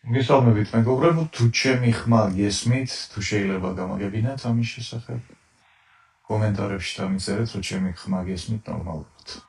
მოგესალმებით მეგობრებო, თუ ჩემი ხმა გესმით, თუ შეიძლება გამაგებინათ ამის შესახებ, კომენტარებში დამიწერეთ, რომ ჩემი ხმა გესმით ნორმალურად.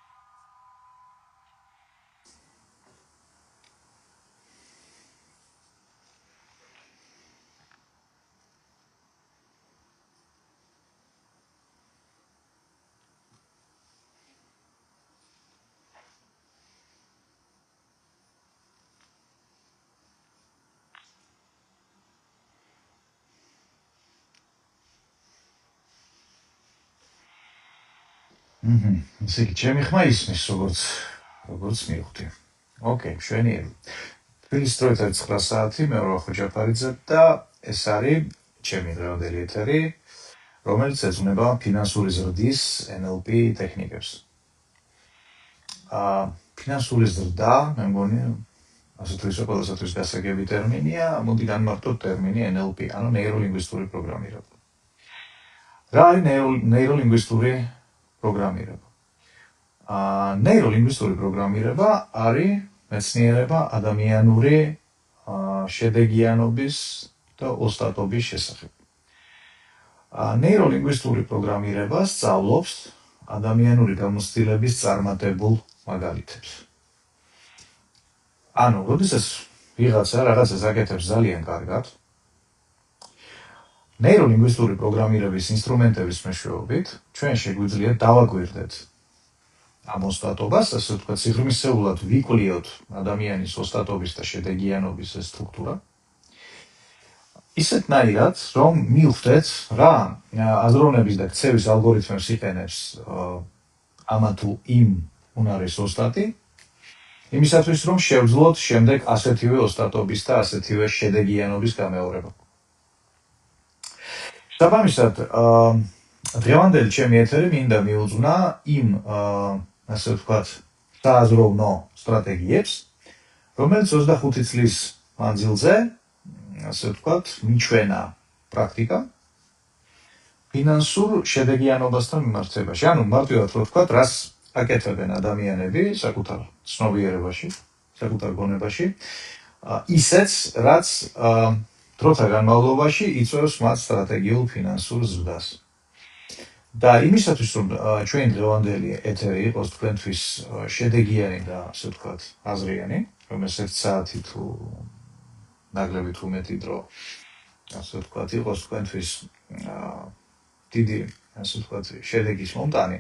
ესე იგი, ჩემი ხმა ისმის, როგორც მივხვდი. ოკეი, მშვენიერი. თბილისის დროით არის 9 საათი, მე ვარ ხოჯაფარიძე და ეს არის ჩემი დღევანდელი ეთერი, რომელიც ეძღვნება ფინანსური ზრდის NLP ტექნიკებს. ფინანსური ზრდა, მე მგონი, ასე თუ ისე ყველასათვის გასაგები ტერმინია, მოდი განმარტოთ ტერმინი NLP, ანუ ნეიროლინგვისტური პროგრამირება. რა არის ნეიროლინგვისტური პროგრამირება? ნეიროლინგვისტური პროგრამირება არის მეცნიერება ადამიანური შედეგიანობის და ოსტატობის შესახებ. ნეიროლინგვისტური პროგრამირება სწავლობს ადამიანური გამოცდილების წარმატებულ მაგალითებს. ანუ, როდესაც ვიღაცა რაღაცას აკეთებს ძალიან კარგად, ნეიროლინგვისტური პროგრამირების ინსტრუმენტების მეშვეობით ჩვენ შეგვიძლია დავაკვირდეთ ამ ოსტატობას, ასე ვთქვათ, სიღრმისეულად ვიკვლიოთ ადამიანის ოსტატობის და შედეგიანობის სტრუქტურა. ისეთნაირად, რომ მივხვდეთ რა აზროვნების და ქცევის ალგორითმებს იყენებს ამა თუ იმ უნარის ოსტატი, იმისათვის, რომ შევძლოთ შემდეგ ასეთივე ოსტატობის და ასეთივე შედეგიანობის გამეორება. საბამისად, დღევანდელი ჩემი ეთერი მინდა მიუძღვნა იმ, ასე ვთქვათ, სააზროვნო სტრატეგიებს, რომელიც 25 წლის მანძილზე, ასე ვთქვათ, მიჩვენა პრაქტიკა ფინანსურ შედეგიანობასთან მიმართებაში. ანუ მარტივად რო ვთქვათ, რას აკეთებენ ადამიანები საკუთარ ცნობიერებაში, საკუთარ გონებაში, ისეც, რაც დროთა განმავლობაში იწვევს მათ სტრატეგიულ ფინანსურ ზრდას. და იმისათვის, რომ ჩვენი დღევანდელი ეთერი იყოს თქვენთვის შედეგიანი და ასე ვთქვათ, აზრიანი, რომელიც 1 საათი თუ ნაკლებით უმეტი დრო, ასე ვთქვათ, იყოს თქვენთვის დიდი, ასე ვთქვათ, შედეგის მომტანი.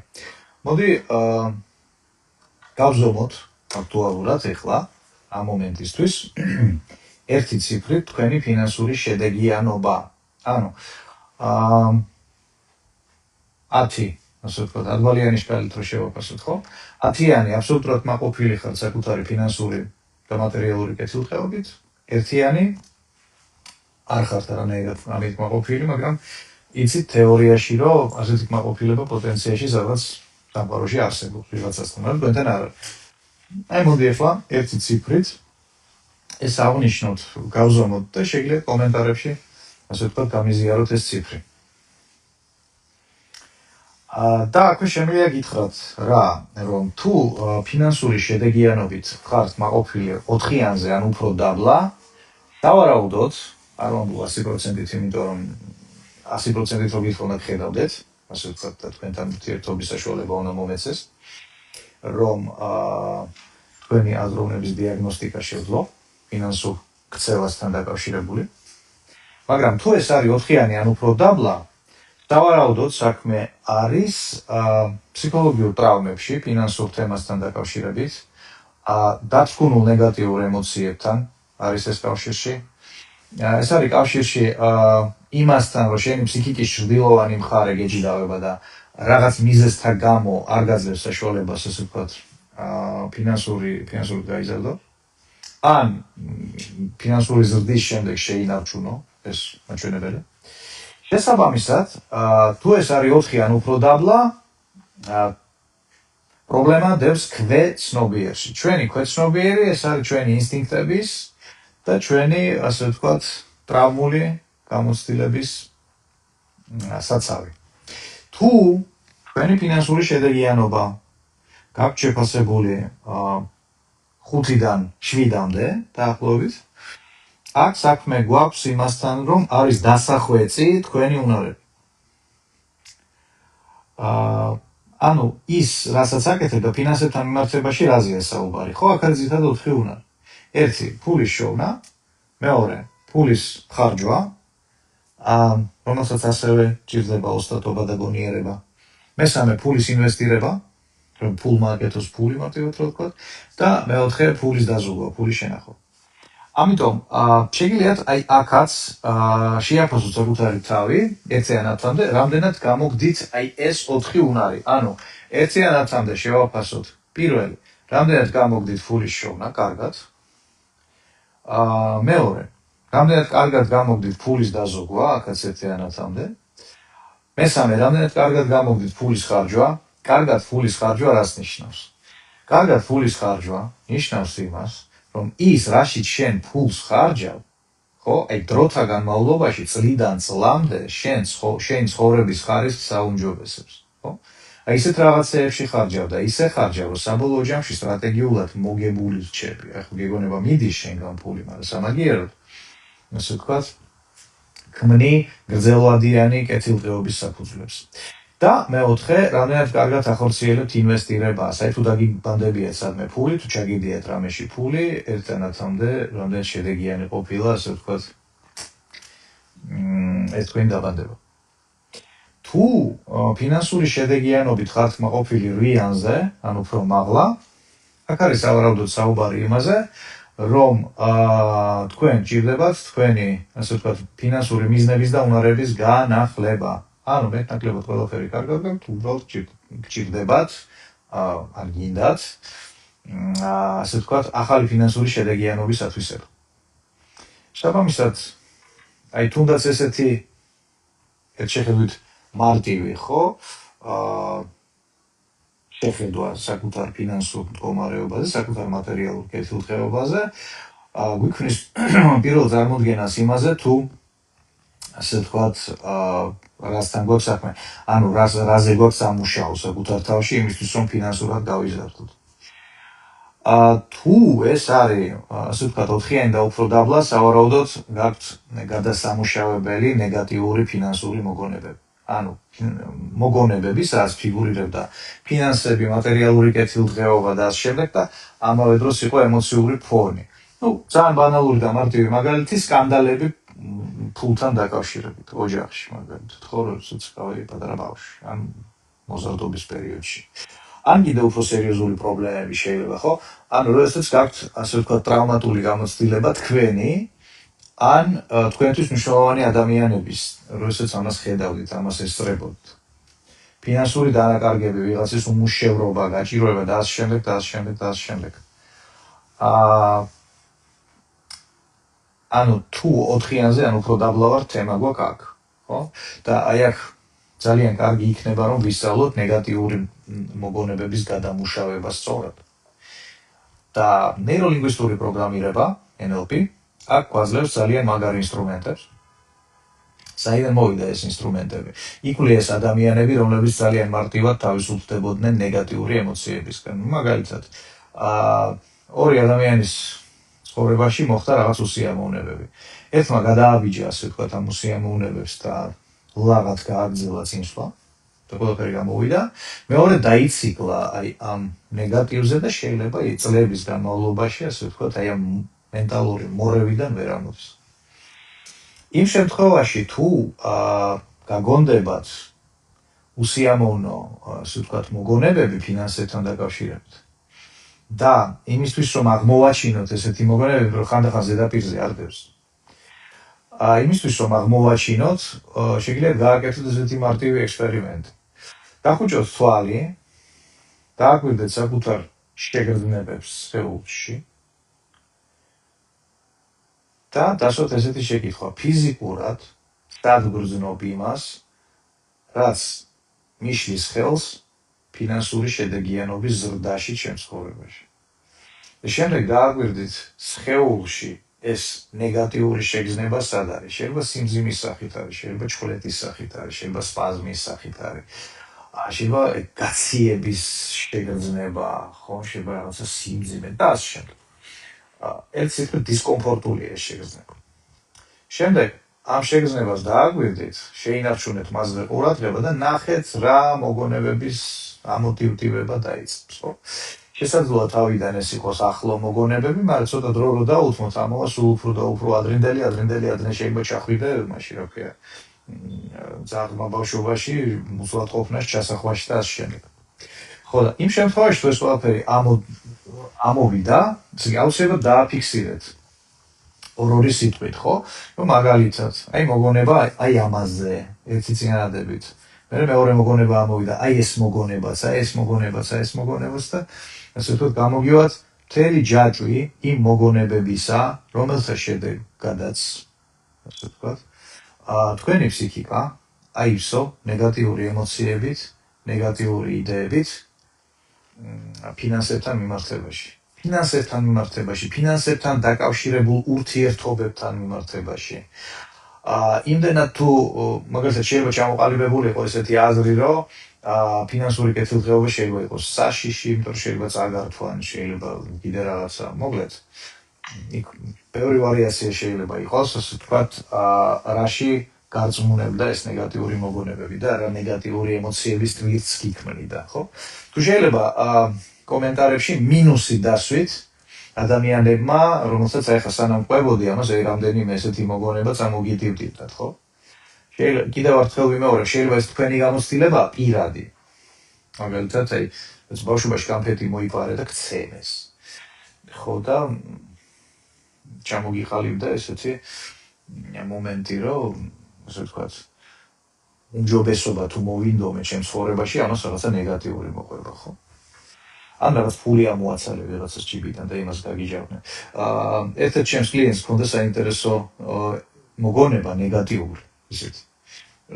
მოდი გავზომოთ აქტუალურად ეხლა ამ მომენტისთვის ერთი ციფრით თქვენი ფინანსური შედეგიანობა. ანუ 10, ასე ვთქვათ, ადვალიანი შკალით რო შევაფასოთ, ხო? 10-იანი აბსოლუტურად მაყოფილი ხართ საკუთარი ფინანსური და მატერიალური კეთილდღეობით, 1-იანი არ ხართ არანაირად ამით მაყოფილი, მაგრამ იცით თეორიაში, რომ ასეთი კმაყოფილება პოტენციაში სადღაც სამყაროში არსებობს ვიღაცასთან, მაგრამ თქვენთან არ არის. აი მოდი ახლა ერთი ციფრით ეს აღნიშნოთ, გავზომოთ და შეგიძლიათ კომენტარებში, ასე ვთქვათ, გამიზიაროთ ეს ციფრი. და აქვე შემიძლია გითხრათ რა, რომ თუ ფინანსური შედეგიანობით ხართ მაყოფილი 4-იანზე ან უფრო დაბლა, დავარაუდოთ, არ ვამბობ 100%-ით, იმიტომ რომ 100%-ით რო გითხოვნა ხედავდეთ, ასე ვთქვათ, და თქვენთან ურთიერთობის საშუალება უნდა მომეცეს, რომ თქვენი აზროვნების დიაგნოსტიკა შევძლო ფინანსურ ქცევასთან დაკავშირებული. მაგრამ თუ ეს არის 4-იანი ან უფრო დაბლა, დავარაუდოთ, საქმე არის ფსიქოლოგიურ ტრავმებში, ფინანსურ თემასთან დაკავშირებით, დაცკუნულ ნეგატიურ ემოციებთან არის ეს კავშირში. ეს არის კავშირში იმასთან, რომ შენი ფსიქიკის ჩრდილოვანი მხარე გეჯიდავება და რაღაც მიზეზთა გამო არ გაძლევს საშუალებას, ასე ვთქვათ, ფინანსურად გაიზარდო. ან ფინანსური ზრდის შემდეგ შეინარჩუნო ეს მაჩვენებელი. შესაბამისად, თუ ეს არის 4 ან უფრო დაბლა, პრობლემა დევს ქვეცნობიერში. ჩვენი ქვეცნობიერი ეს არის ჩვენი ინსტინქტების და ჩვენი, ასე ვთქვათ, ტრავმული გამოცდილების საცავი. თუ ჩვენი ფინანსური შედეგიანობა გაქვთ შეფასებული 5-დან 7-მდე დაახლოებით, აქ საქმე გვაქვს იმასთან, რომ არის დასახვეწი თქვენი უნარები. ანუ ის, რასაც აკეთებ და ფინანსებთან მიმართებაში რაზეა საუბარი, ხო? აქ არის ძირითადად 4 უნარი. ერთი, ფულის შოვნა, მეორე, ფულის ხარჯვა, რომელსაც ასევე ჭირდება ოსტატობა და გონიერება. მესამე, ფულის ინვესტირება, რომ ფულმა აკეთოს ფული მარტივად რო ვთქვათ, და მეოთხე, ფულის დაზოგვა, ფულის შენახვა. ამიტომ შეგიძლიათ აი აქაც შეაფასოთ საკუთარი თავი ერთიანათამდე, რამდენად გამოგდით აი ეს 4 უნარი. ანუ ერთიანათამდე შევაფასოთ პირველი, რამდენად გამოგდით ფულის შოვნა, კარგად. მეორე, რამდენად კარგად გამოგდით ფულის დაზოგვა, აქაც ერთიანათამდე. მესამე, რამდენად კარგად გამოგდით ფულის ხარჯვა. კარგად ფულის ხარჯვა რას ნიშნავს? კარგად ფულის ხარჯვა ნიშნავს იმას, რომ ის, რაშიც შენ ფულს ხარჯავ, ხო, აი დროთა განმავლობაში წლიდან წლამდე შენ ცხოვრების ხარისხს აუმჯობესებს, ხო? აი ისეთ რაღაცეებში ხარჯავ და ისე ხარჯავ, რომ საბოლოო ჯამში სტრატეგიულად მოგებული რჩები. ახლა გეგონება მიდის შენგან ფული, მაგრამ სამაგიეროდ, ასე ვთქვათ, ქმნი გრძელვადიანი კეთილდღეობის საფუძვლებს. და მეოთხე, რამდენად კარგად ახორციელებთ ინვესტირებას. აი თუ დაგიბანდებიათ სადმე ფული, თუ ჩაგიდიათ რამეში ფული, ერთიანათამდე რამდენად შედეგიანი ყოფილა, ასე ვთქვათ, ეს თქვენი დაბანდება. თუ ფინანსური შედეგიანობით ხართ კმაყოფილი რიანზე, ან უფრო მაღლა, აქ არის სავარაუდოდ საუბარი იმაზე, რომ თქვენ ჭირდებათ თქვენი, ასე ვთქვათ, ფინანსური მიზნების და უნარების განახლება. ანუ მეტნაკლებად ყველაფერი კარგად გაქვთ, უბრალოდ გჭირდებათ, ან გინდათ, ასე ვთქვათ, ახალი ფინანსური შედეგიანობის ათვისება. შესაბამისად, აი თუნდაც ესეთი ერთ შეხედვით მარტივი, ხო? შეხედვა საკუთარ ფინანსურ მდგომარეობაზე, საკუთარ მატერიალურ კეთილდღეობაზე, გვიქმნის პირველ წარმოდგენას იმაზე, თუ ასე ვთქვათ, რასთან გვაქვს საქმე, ანუ რაზე გვაქვს სამუშაო საკუთარ თავში, იმისთვის რომ ფინანსურად გავიზარდოთ. თუ ეს არის, ასე ვთქვათ, 4-იანი და უფრო დაბლა, სავარაუდოდ გაქვთ გადასამუშავებელი ნეგატიური ფინანსური მოგონებები. ანუ მოგონებები, სადაც ფიგურირებდა ფინანსები, მატერიალური კეთილდღეობა და ასე შემდეგ და ამავე დროს იყო ემოციური ფონი. ძალიან ბანალური და მარტივი მაგალითი, სკანდალები ფულთან დაკავშირებით, ოჯახში მაგალითად, ხო, როდესაც ყავი პატარა ბავშვი, ან მოზარდობის პერიოდში. ან კიდევ უფრო სერიოზული პრობლემები შეიძლება, ხო? ანუ როდესაც გაქვთ, ასე ვთქვათ, ტრავმატული გამოცდილება თქვენი, ან თქვენთვის მნიშვნელოვანი ადამიანების, როდესაც ამას ხედავდით, ამას ესწრებოდით. ფინანსური დანაკარგები, ვიღაცის უმუშევრობა, გაჭირვება და ასე შემდეგ და ასე შემდეგ და ასე შემდეგ. ანუ თუ 4-იანზე, ან უფრო დაბლა ვართ, თემა გვაქვს აქ, ხო? და აი აქ ძალიან კარგი იქნება, რომ ვისწავლოთ ნეგატიური მოგონებების გადამუშავება სწორად. და ნეიროლინგვისტური პროგრამირება, NLP, აქ გვაძლევს ძალიან მაგარ ინსტრუმენტებს. საიდან მოვიდა ეს ინსტრუმენტები? იქვე ეს ადამიანები, რომლებიც ძალიან მარტივად თავისუფლდებოდნენ ნეგატიური ემოციებისგან. მაგალითად, ორი ადამიანის ცხოვრებაში მოხდა რაღაც უსიამოვნებები. ერთმა გადააბიჯა, ასე ვთქვათ, ამ უსიამოვნებებს და ლაღად გააგრძელა წინსვლა და ყველაფერი გამოვიდა. მეორე დაიციკლა აი ამ ნეგატივზე და შეიძლება წლების განმავლობაში, ასე ვთქვათ, აი ამ მენტალური მორევიდან ვერ ამოდის. იმ შემთხვევაში, თუ გაგონდებათ უსიამოვნო, ასე ვთქვათ, მოგონებები ფინანსებთან დაკავშირებით, და იმისთვის, რომ აღმოვაჩინოთ ესეთი მოგონებები, რომ ხანდახან ზედაპირზე არდებს. იმისთვის, რომ აღმოვაჩინოთ, შეგიძლიათ გააკეთოთ ესეთი მარტივი ექსპერიმენტი. დახუჭოთ თვალი, დააკვირდეთ საკუთარ შეგრძნებებს სხეულში და დასვათ ესეთი შეკითხვა. ფიზიკურად სად გრძნობ იმას, რაც მიშლის ხელს ფინანსური შედეგიანობის ზრდაში ჩემს ცხოვრებაში. შემდეგ დააკვირდით სხეულში ეს ნეგატიური შეგრძნება სად არის. შეიძლება სიმძიმის სახით არის, შეიძლება ჩხვლეტის სახით არის, შეიძლება სპაზმის სახით არის. შეიძლება გაციების შეგრძნება, ხო, შეიძლება რაღაცა სიმძიმე და ასე შემდეგ. ერთ სიტყვით დისკომფორტულია ეს შეგრძნება. შემდეგ ამ შეგრძნებას დააგვირდით, შეინარჩუნეთ მასზე ყურადღება და ნახეთ რა მოგონებების ამოტივტივება დაიწყებს, ხო? შესაძლოა თავიდან ეს იყოს ახლო მოგონებები, მაგრამ ცოტა დრო რო დაუთმოთ, ამავა სულ უფრო და უფრო ადრინდელი შეიძლება ჩახვიდე, მაშინ რა ქვია, ძაღლმა ბავშვობაში უზრუნველყოფნას ჩასახვაში და ასე შემდეგ. ხო და იმ შემთხვევაში თუ ეს ყველაფერი ამოვიდა, ისე აუცილებლად დააფიქსირეთ. ორი სიტყვით, ხო? რომ მაგალითად, აი მოგონება აი ამაზე, ერთი წინადადებით. მეორე მოგონება ამოვიდა, აი ეს მოგონებაც და ასე ვთქვათ, გამოგივათ მთელი ჯაჭვი იმ მოგონებებისა, რომელთა შედეგადაც, ასე ვთქვათ, თქვენი ფსიქიკა აივსო ნეგატიური ემოციებით, ნეგატიური იდეებით ფინანსებთან მიმართებაში, ფინანსებთან დაკავშირებულ ურთიერთობებთან მიმართებაში. იმდენად თუ მაგალითად შეიძლება ჩამოყალიბებული იყოს ესეთი აზრი, რომ ფინანსური კეთილდღეობა შეიძლება იყოს საშიში, იმიტომ რომ შეიძლება წაგართვან, შეიძლება კიდე რაღაცა, მოკლედ. იქ ბევრი ვარიაცია შეიძლება იყოს, ასე ვთქვათ, რაში გარწმუნებდა ეს ნეგატიური მოგონებები და რა ნეგატიური ემოციების ტვირთს გიქმნიდა, ხო? თუ შეიძლება კომენტარებში მინუსი დასვით ადამიანებმა, რომელსაც ახლა სანამ ყვებოდი ამას, რამდენიმე ესეთი მოგონება წამოგიდივდით, ხო? შეიძლება კიდევ ერთხელ ვიმეორებ, შეიძლება ეს თქვენი გამოცდილება პირადი. მაგალითად, აი, ბავშვობაში კანფეტი მოიპარე და გცემეს. ხო და ჩამოგიყალიბდა ესეთი მომენტი, რომ ასე ვთქვათ, უმჯობესობა თუ მოვინდომე ჩემს ცხოვრებაში, ამას რაღაცა ნეგატიური მოყვება, ხო? ან რაღაც ფული ამოაცალე ვიღაცას ჯიბიდან და იმას გაგიჟავნე. ერთ-ერთ ჩემს კლიენტს ჰქონდა საინტერესო მოგონება ნეგატიური, ისეთი.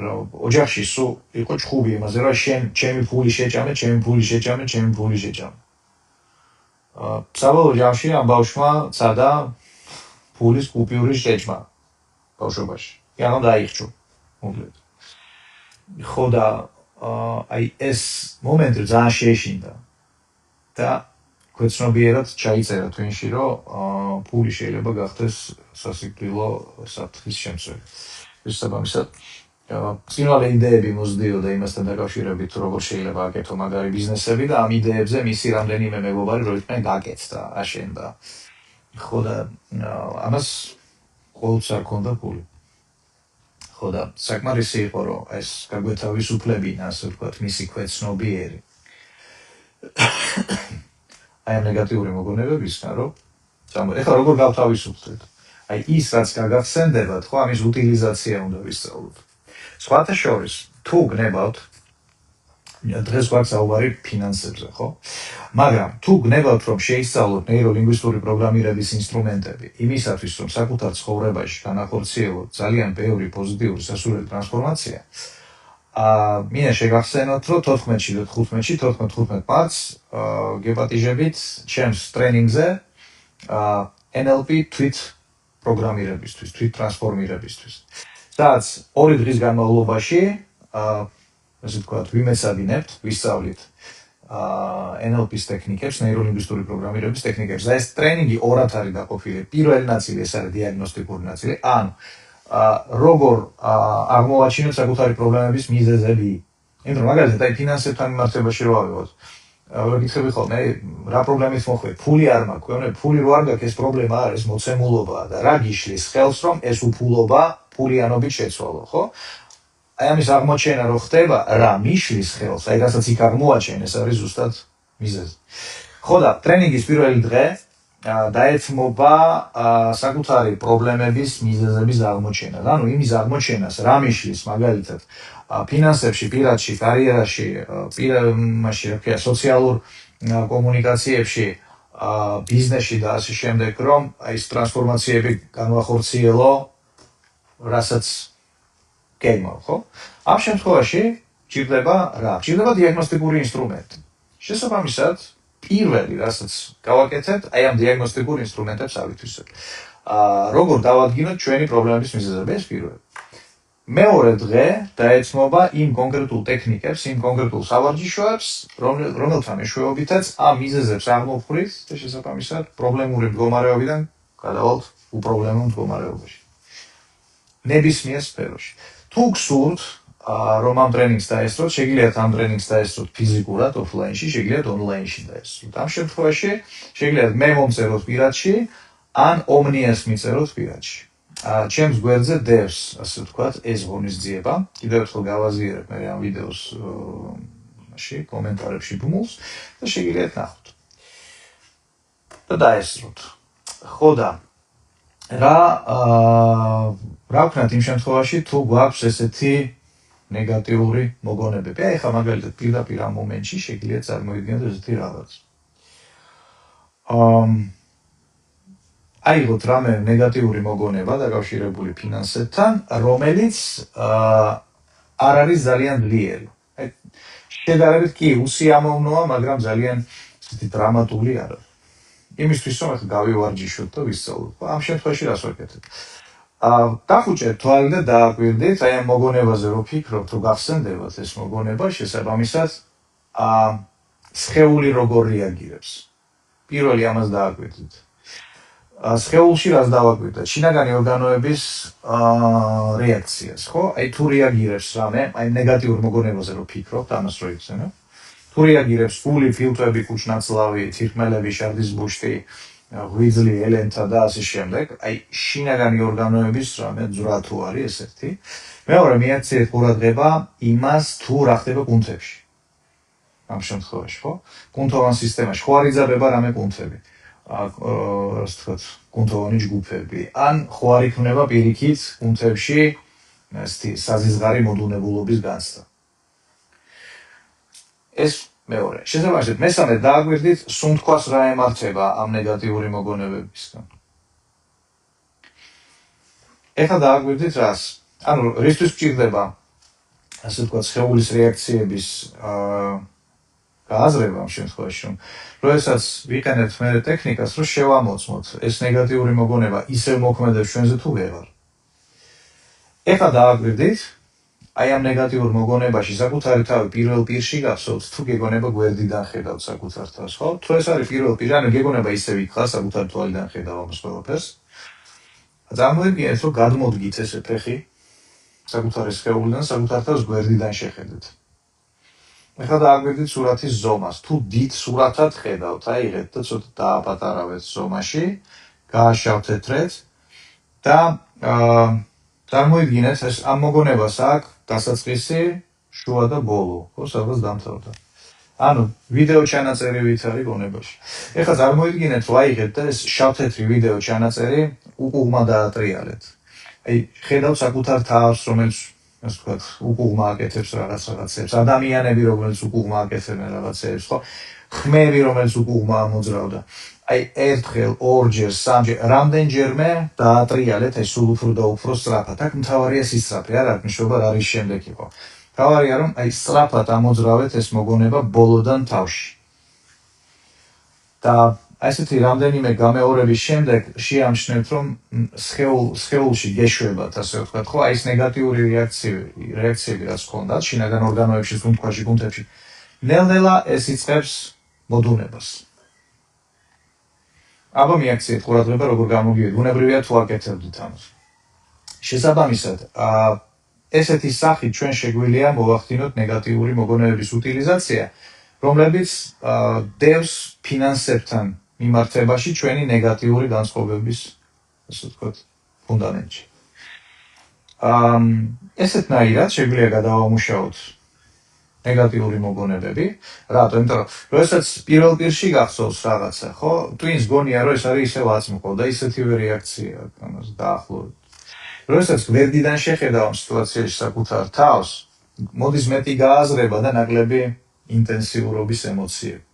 რომ ოჯახში სულ იყო ჭხუბი იმაზე, რომ ჩემი ფული შეჭამე. საბოლოო ჯამში ამ ბავშვმა წადა ფულის კუპიურის შეჭმა ბავშვობაში. ანუ დაიხჭო, მოკლედ. ხო და აი ეს მომენტი ძალიან შეეშინდა. და ქვეცნობიერად ჩაიწერა twin-ში, რომ ფული შეიძლება გახდეს სასიკვდილო საფრთხის შემცველი. შესაბამისად, წინვალე იდეები მოსდიოდა იმასთან დაკავშირებით, როგორ შეიძლება აკეთო მაგარი ბიზნესები და ამ იდეებზე მისი რამდენიმე მეგობარი რო იყვნენ გაკეთდა, აშენდა. ხო და ამას ყოველთვის არ ქონდა ფული. ხო და საკმარისი იყო, რომ ეს გაგვეთავისუფლებინა, ასე ვთქვათ, მისი ქვეცნობიერი. აი ამ ნეგატიური მოგონებებისგან, რომ ეხლა როგორ გავთავისუფლდეთ? აი ის, რაც გაგახსენდებათ, ხო, ამის უტილიზაცია უნდა ვისწავლოთ. სხვათა შორის, თუ გნებავთ, დღეს გვაქვს საუბარი ფინანსებზე, ხო? მაგრამ თუ გნებავთ, რომ შეისწავლოთ ნეიროლინგვისტური პროგრამირების ინსტრუმენტები, იმისათვის, რომ საკუთარ ცხოვრებაში განახორციელოთ ძალიან ბევრი პოზიტიური სასურველი ტრანსფორმაცია, მინდა შეგახსენოთ, რომ 14 მარტს გეპატიჟებით ჩემს ტრენინგზე NLP თვით პროგრამირებისთვის, თვით ტრანსფორმირებისთვის. სადაც 2 დღის განმავლობაში, ასე ვთქვათ, ვიმეცადინებთ, ვისწავლით NLP-ის ტექნიკებს, ნეიროლინგვისტური პროგრამირების ტექნიკებს. და ეს ტრენინგი ორად არის დაყოფილი. პირველი ნაწილი ეს არის დიაგნოსტიკური ნაწილი, ანუ როგორ აღმოვაჩინოთ საკუთარი პრობლემების მიზეზები. იმიტომ რომ მაგალითად აი ფინანსებთან მიმართებაში რო ავიღოთ. ვეკითხები ხოლმე, რა პრობლემით მოხვდეთ? ფული არ მაქვს, ფული რო არ გაქვს, ეს პრობლემა არის, მოცემულობაა და რა გიშლის ხელს, რომ ეს უფულობა ფულიანობით შეცვალო, ხო? აი ამის აღმოჩენა რო ხდება, რა მიშლის ხელს, აი რასაც იქ აღმოაჩენ, ეს არის ზუსტად მიზეზი. ხო და ტრენინგის პირველი დღე დაეთმობა საკუთარი პრობლემების მიზეზების აღმოჩენა. ანუ იმის აღმოჩენას, რა მიშლის, მაგალითად, ფინანსებში, პირადში, კარიერაში, სოციალურ კომუნიკაციებში, ბიზნესში და ასე შემდეგ, რომ აი ეს ტრანსფორმაციები განვახორციელო, რასაც გეგმავ, ხო? ამ შემთხვევაში ჭირდება რა? ჭირდება დიაგნოსტიკური ინსტრუმენტი. შესაბამისად, პირველი, რასაც გავაკეთებთ, აი ამ დიაგნოსტიკურ ინსტრუმენტებს ავითვისებთ. როგორ დავადგინოთ ჩვენი პრობლემების მიზეზები, ეს პირველი. მეორე დღე დაეთმობა იმ კონკრეტულ ტექნიკებს, იმ კონკრეტულ სავარჯიშოებს, რომელთა მეშვეობითაც ამ მიზეზებს აღმოვხვრით და შესაბამისად პრობლემური მდგომარეობიდან გადავალთ უპრობლემო მდგომარეობაში. ნებისმიერ სფეროში. თუ გსურთ რომ ამ ტრენინგს დაესწროთ, შეგიძლიათ ამ ტრენინგს დაესწროთ ფიზიკურად, ოფლაინში, შეგიძლიათ ონლაინში დაესწროთ. ამ შემთხვევაში შეგიძლიათ მე მომწეროთ პირადში, ან ომნიას მიწეროთ პირადში. ჩემს გვერდზე დევს, ასე ვთქვათ, ეს ღონისძიება. კიდევ ერთხელ გავაზიარებ მე ამ ვიდეოს კომენტარებში ბმულს და შეგიძლიათ ნახოთ. და დაესწროთ. ხო და რა ვქნათ იმ შემთხვევაში, თუ გვაქვს ესეთი ნეგატიური მოგონებები. ეხლა მაგალითად პირდაპირ ამ მომენტში შეგიძლიათ წარმოიდგინოთ ესეთი რაღაც. აიღოთ რამე ნეგატიური მოგონება დაკავშირებული ფინანსებთან, რომელიც არ არის ძალიან ძლიერი. შედარებით კი უსიამოვნოა, მაგრამ ძალიან ესეთი დრამატული არ არის. იმისთვის რომ ახლა გავივარჯიშოთ და ვისწავლოთ. ამ შემთხვევაში რას ვაკეთებ? დახუჭეთ თვალი და დააკვირდით, აი ამ მოგონებაზე რო ფიქრობთ, რო გახსენდებათ ეს მოგონება, შესაბამისად სხეული როგორ რეაგირებს. პირველი ამას დააკვირდით. სხეულში რას დავაკვირდეთ? შინაგანი ორგანოების რეაქციას, ხო? აი თუ რეაგირებს რამე, აი ნეგატიურ მოგონებაზე რო ფიქრობთ, ამას რო იხსენებ. თუ რეაგირებს ფული, ფილტვები, კუჭნაწლავი, თირკმელები, შარდის ბუშტი, ღვიძლი, ელენთა და ასე შემდეგ, აი შინაგანი ორგანოების რამე ძვრა თუ არის ეს ერთი. მეორე მიაქციეთ ყურადღება იმას, თუ რა ხდება კუნთებში. ამ შემთხვევაში, ხო? კუნთოვან სისტემაში ხო არ იძაბება რამე კუნთები. ასე ვთქვათ, კუნთოვანი ჯგუფები, ან ხო არ იქნება პირიქით კუნთებში ესეთი საზიზღარი მოდუნებულობის განცდა. ეს მეორე. შესაბამისად, მესამე დააკვირდით, სუნთქვას რა ემართება ამ ნეგატიური მოგონებებისგან. ეხლა დააკვირდით რას? ანუ რისთვის გვჭირდება, ასე ვთქვათ, სხეულის რეაქციების გააზრება ამ შემთხვევაში, რომ როდესაც ვიყენებთ მე ტექნიკას, რომ შევამოწმოთ ეს ნეგატიური მოგონება ისევ მოქმედებს ჩვენზე თუ ვეღარ. ეხლა დააკვირდით, აი ამ ნეგატიურ მოგონებაში საკუთარი თავი პირველ პირში გახსოვთ, თუ გეგონება გვერდიდან ხედავთ საკუთარ თავს, ხო? თუ ეს არის პირველ პირში, ანუ გეგონება ისევ იქხა საკუთარი თვალიდან ხედავ ამას ყველაფერს. წარმოიდგინეთ, რომ გადმოდგით ესე ფეხი საკუთარი სხეულიდან, საკუთარ თავს გვერდიდან შეხედეთ. ეხლა დააკვირდით სურათის ზომას. თუ დიდ სურათად ხედავთ, აიღეთ და ცოტა დააპატარავეთ ზომაში, გააშავთეთრეთ და წარმოიდგინეთ, ეს ამ მოგონებას აქვს დასაწყისი, შუა და ბოლო, ხო, სადაც დამთავრდა. ანუ ვიდეო ჩანაწერი არის გონებაში. ეხლა წარმოიდგინეთ, რომ აიღეთ და ეს შავთეთრი ვიდეო ჩანაწერი უკუღმა დაატრიალეთ. აი, ხედავთ საკუთარ თავს, რომელიც ასე ვთქვათ, უკუღმა აკეთებს რაღაცებს, ადამიანები, რომელიც უკუღმა აკეთებენ რაღაცებს, ხო? ხმები, რომელიც უკუღმა ამოძრავდა. აი, ერთხელ, ორჯერ, სამჯერ, რამდენჯერმე დაატრიალეთ ეს სულ უფრო და უფრო სწრაფად. აქ მთავარია სისწრაფე, არ აქვს მნიშვნელობა რა არის შემდეგ იყო. მთავარია, რომ აი სწრაფად ამოძრავეთ ეს მოგონება ბოლოდან თავში. და ესეთი რამდენიმე გამეორების შემდეგ შეამჩნევთ, რომ სხეულში გეშვებათ, ასე ვთქვათ, ხო, აი ეს ნეგატიური რეაქციები რაც ჰქონდათ შინაგან ორგანოებში, სუნთქვაში, კუნთებში, ნელ-ნელა ეს იწყებს მოდუნებას. აბა მიაქციეთ ყურადღება, როგორ გამოგივიდეთ. ბუნებრივია თუ აკეთებდით ამას. შესაბამისად, ესეთი სახით ჩვენ შეგვიძლია მოვახდინოთ ნეგატიური მოგონებების უტილიზაცია, რომლებიც დევს ფინანსებთან მიმართებაში ჩვენი ნეგატიური განწყობების, ასე ვთქვათ, ფუნდამენტში. ესეთნაირად შეგვიძლია გადავამუშავოთ ნეგატიური მოგონებები. რატო? იმიტომ რომ როდესაც პირველ პირში გახსოვს რაღაცა, ხო? ტვინს გონია, რომ ეს არის ისევ აწმყო და ისეთივე რეაქცია აქვს ამას დაახლოებით. როდესაც გვერდიდან შეხედავ ამ სიტუაციაში საკუთარ თავს, მოდის მეტი გააზრება და ნაკლები ინტენსიურობის ემოციები.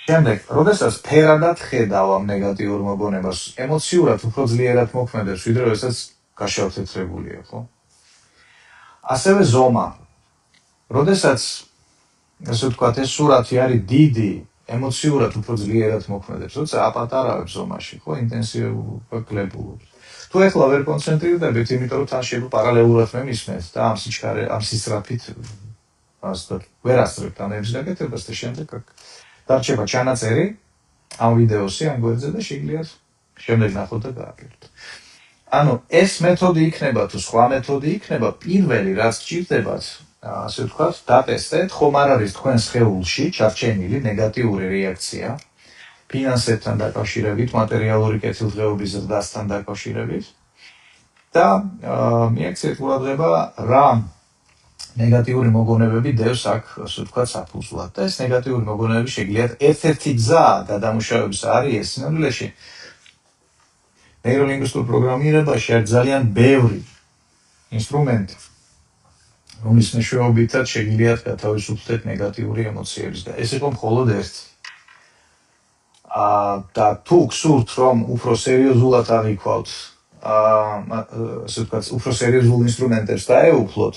შემდეგ, როდესაც ფერადად ხედავ ამ ნეგატიურ მოგონებას, ემოციურად უფრო ძლიერად მოქმედებს, ვიდრე როდესაც გაშავთეთრებულია, ხო? ასევე ზომა. როდესაც, ასე ვთქვათ, ეს სურათი არის დიდი, ემოციურად უფრო ძლიერად მოქმედებს, როცა აპატარავებს ზომაში, ხო, ინტენსიურად კლებულობს. თუ ეხლა ვერ კონცენტრირდებით, იმიტომ რომ თან შეიძლება პარალელურად მე მისმენთ და ამ სისწრაფით ვერ ასწრებთ ამების გაკეთებას და შემდეგ დარჩება ჩანაწერი ამ ვიდეოსი ამ გვერდზე და შეგიძლიათ შემდეგ ნახოთ და გააკეთოთ. ანუ ეს მეთოდი იქნება თუ სხვა მეთოდი იქნება, პირველი რაც გჭირდებათ, ასე ვთქვათ, დატესტეთ, ხომ არ არის თქვენ სხეულში ჩარჩენილი ნეგატიური რეაქცია ფინანსებთან დაკავშირებით, მატერიალური კეთილდღეობის ზრდასთან დაკავშირებით და მიაქციეთ ყურადღება რა ნეგატიური მოგონებები დევს აქ, ასე ვთქვათ, საფუძვლად. და ეს ნეგატიური მოგონებები შეგიძლიათ ერთ-ერთი გზა გადამუშავების არის ეს სინამდვილეში ნეიროლინგვისტურ პროგრამირებაში არის ძალიან ბევრი ინსტრუმენტი, რომლის მეშვეობითაც შეგიძლიათ გათავისუფლდეთ ნეგატიური ემოციების და ეს იყო მხოლოდ ერთი. და თუ გსურთ, რომ უფრო სერიოზულად აღიქვავთ, ასე ვთქვათ, უფრო სერიოზულ ინსტრუმენტებს დაეუფლოთ,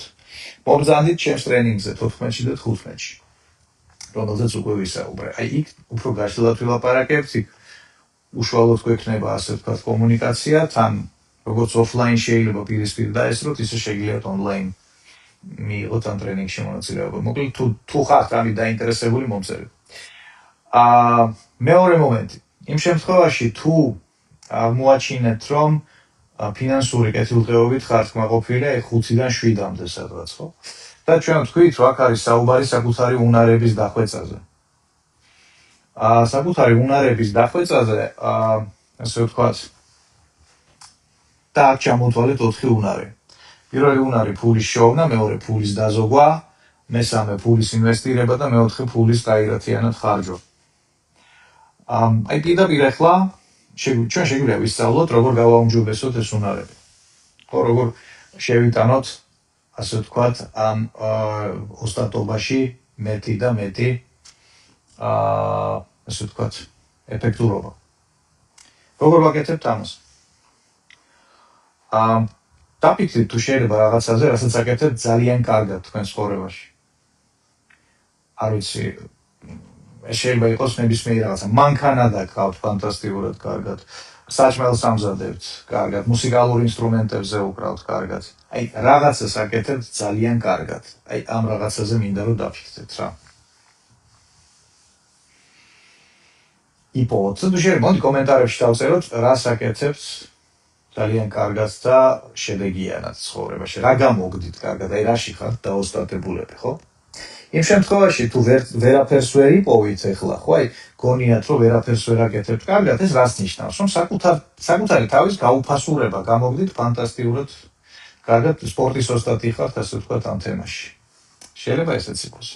მობრძანდით ჩემს ტრენინგზე 14-ში და 15-ში, რომელზეც უკვე ვისაუბრე. აი იქ უფრო გაშლილად ვილაპარაკებთ, იქ უშუალოდ გვექნება, ასე ვთქვათ, კომუნიკაცია, თან როგორც ოფლაინ შეიძლება პირისპირ დაესწროთ, ისე შეგიძლიათ ონლაინ მიიღოთ ამ ტრენინგში მონაწილეობა. მოკლედ თუ ხართ ამით დაინტერესებული, მომწერეთ. მეორე მომენტი. იმ შემთხვევაში, თუ აღმოაჩინეთ, რომ ფინანსური კეთილდღეობით ხართ კმაყოფილი, აი 5-დან 7-მდე სადღაც, ხო? და ჩვენ ვთქვით, რომ აქ არის საუბარი საკუთარი უნარების დახვეწაზე. საკუთარი უნარების დახვეწაზე, ასე ვთქვათ, და აქ ჩამოთვალეთ 4 უნარი. პირველი უნარი ფულის შოვნა, მეორე ფულის დაზოგვა, მესამე ფულის ინვესტირება და მეოთხე ფულის გაირათიანად ხარჯვა. აი პირდაპირ ახლა ჩვენ შეგვიძლია ვისწავლოთ, როგორ გავაუმჯობესოთ ეს უნარები. ხო, როგორ შევიტანოთ, ასე ვთქვათ, ამ ოსტატობაში მეტი და მეტი ასე ვთქვათ, ეფექტურობა. როგორ ვაკეთებთ ამას? დაფიქრდით თუ შეიძლება რაღაცაზე, რასაც აკეთებთ ძალიან კარგად თქვენს ცხოვრებაში. არ ვიცი, ეს შეიძლება იყოს ნებისმიერი რაღაცა. მანქანა გყავთ ფანტასტიკურად კარგად, საჭმელს ამზადებთ კარგად, მუსიკალურ ინსტრუმენტებზე უკრავთ კარგად. აი რაღაცას აკეთებთ ძალიან კარგად. აი ამ რაღაცაზე მინდა რომ დაფიქრდეთ რა. იპოვოთ. თუ შეიძლება მოდი კომენტარებში დავწეროთ, რას აკეთებთ ძალიან კარგად და შედეგიანად ცხოვრებაში. რა გამოგდით კარგად, აი რაში ხართ დაოსტატებულები, ხო? იმ შემთხვევაში თუ ვერაფერს ვერ იპოვით ახლა, ხო, აი გონიათ რომ ვერაფერს ვერ აკეთებთ კარგად, ეს რას ნიშნავს? რომ საკუთარი თავის გაუფასურება გამოგდით ფანტასტიკურად კარგად სპორტის ოსტატი ხართ, ასე ვთქვათ, ამ თემაში. შეიძლება ესეც იყოს.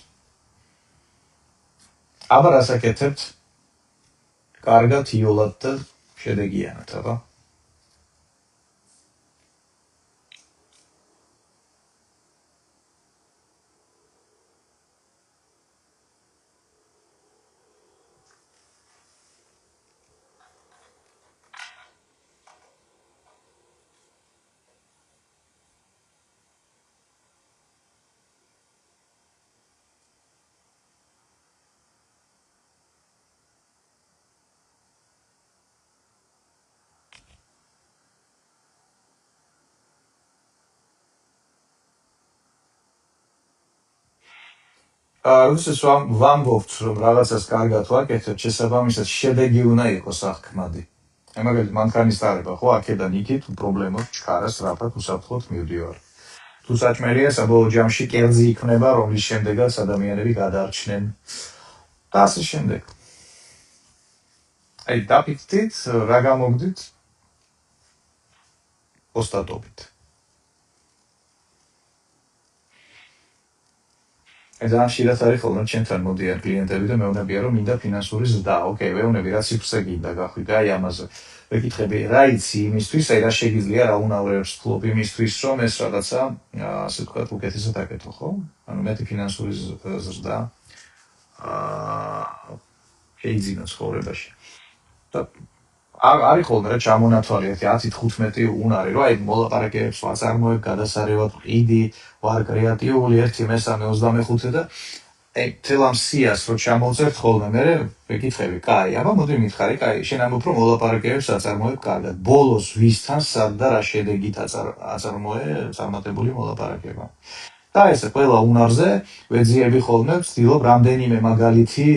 აბა რას აკეთებთ კარგად, იოლად და შედეგიანად, აბა? როდესაც ვამბობთ, რომ რაღაცას კარგად ვაკეთებთ, შესაბამისად შედეგი უნდა იყოს აღქმადი. აი მაგალითად მანქანის დარება, ხო, აქედან იქით პრობლემות ჩქარას რაფად უსაფრთხოდ მივდივარ. თუ საჭმელია, საბოლოო ჯამში კერძი იქნება, რომლის შემდეგაც ადამიანები გადაარჩნენ და ასე შემდეგ. აი დაფიქრდით, რა გამოგდით ოსტატობით. ძალიან ხშირად არის ხოლმე ჩემთან მოდიან კლიენტები და მეუბნებიან, რომ მინდა ფინანსური ზრდა. ოკეი, ვეუბნები, რა ციფრზე გინდა გახვიდე, აი ამაზე. ვეკითხები, რა იცი იმისთვის, აი რა შეგიძლია, რა უნარებს ფლობ იმისთვის, რომ ეს რაღაცა, ასე ვთქვათ, უკეთესად აკეთო, ხო? ანუ მეტი ფინანსური ზრდა შეიძინო ცხოვრებაში. და არის ხოლმე რა ჩამონათვალი 10-15 უნარი, რომ აი მოლაპარაკებებს ვაწარმოებ, გადასარევად ყიდი, ვარ კრეატიული 1, მესამე 25 და აი მთელ ამ სიას რო ჩამოვწერთ ხოლმე, მე ვეკითხები, კაი, აბა მოდი მითხარი, კაი, შენ ამბობ რომ მოლაპარაკებებს აწარმოებ კარგად. ბოლოს ვისთან სად და რა შედეგით აწარმოე წარმატებული მოლაპარაკება. და ესე ყველა უნარზე ვეძიები ხოლმე ვცდილობ რამდენიმე მაგალითი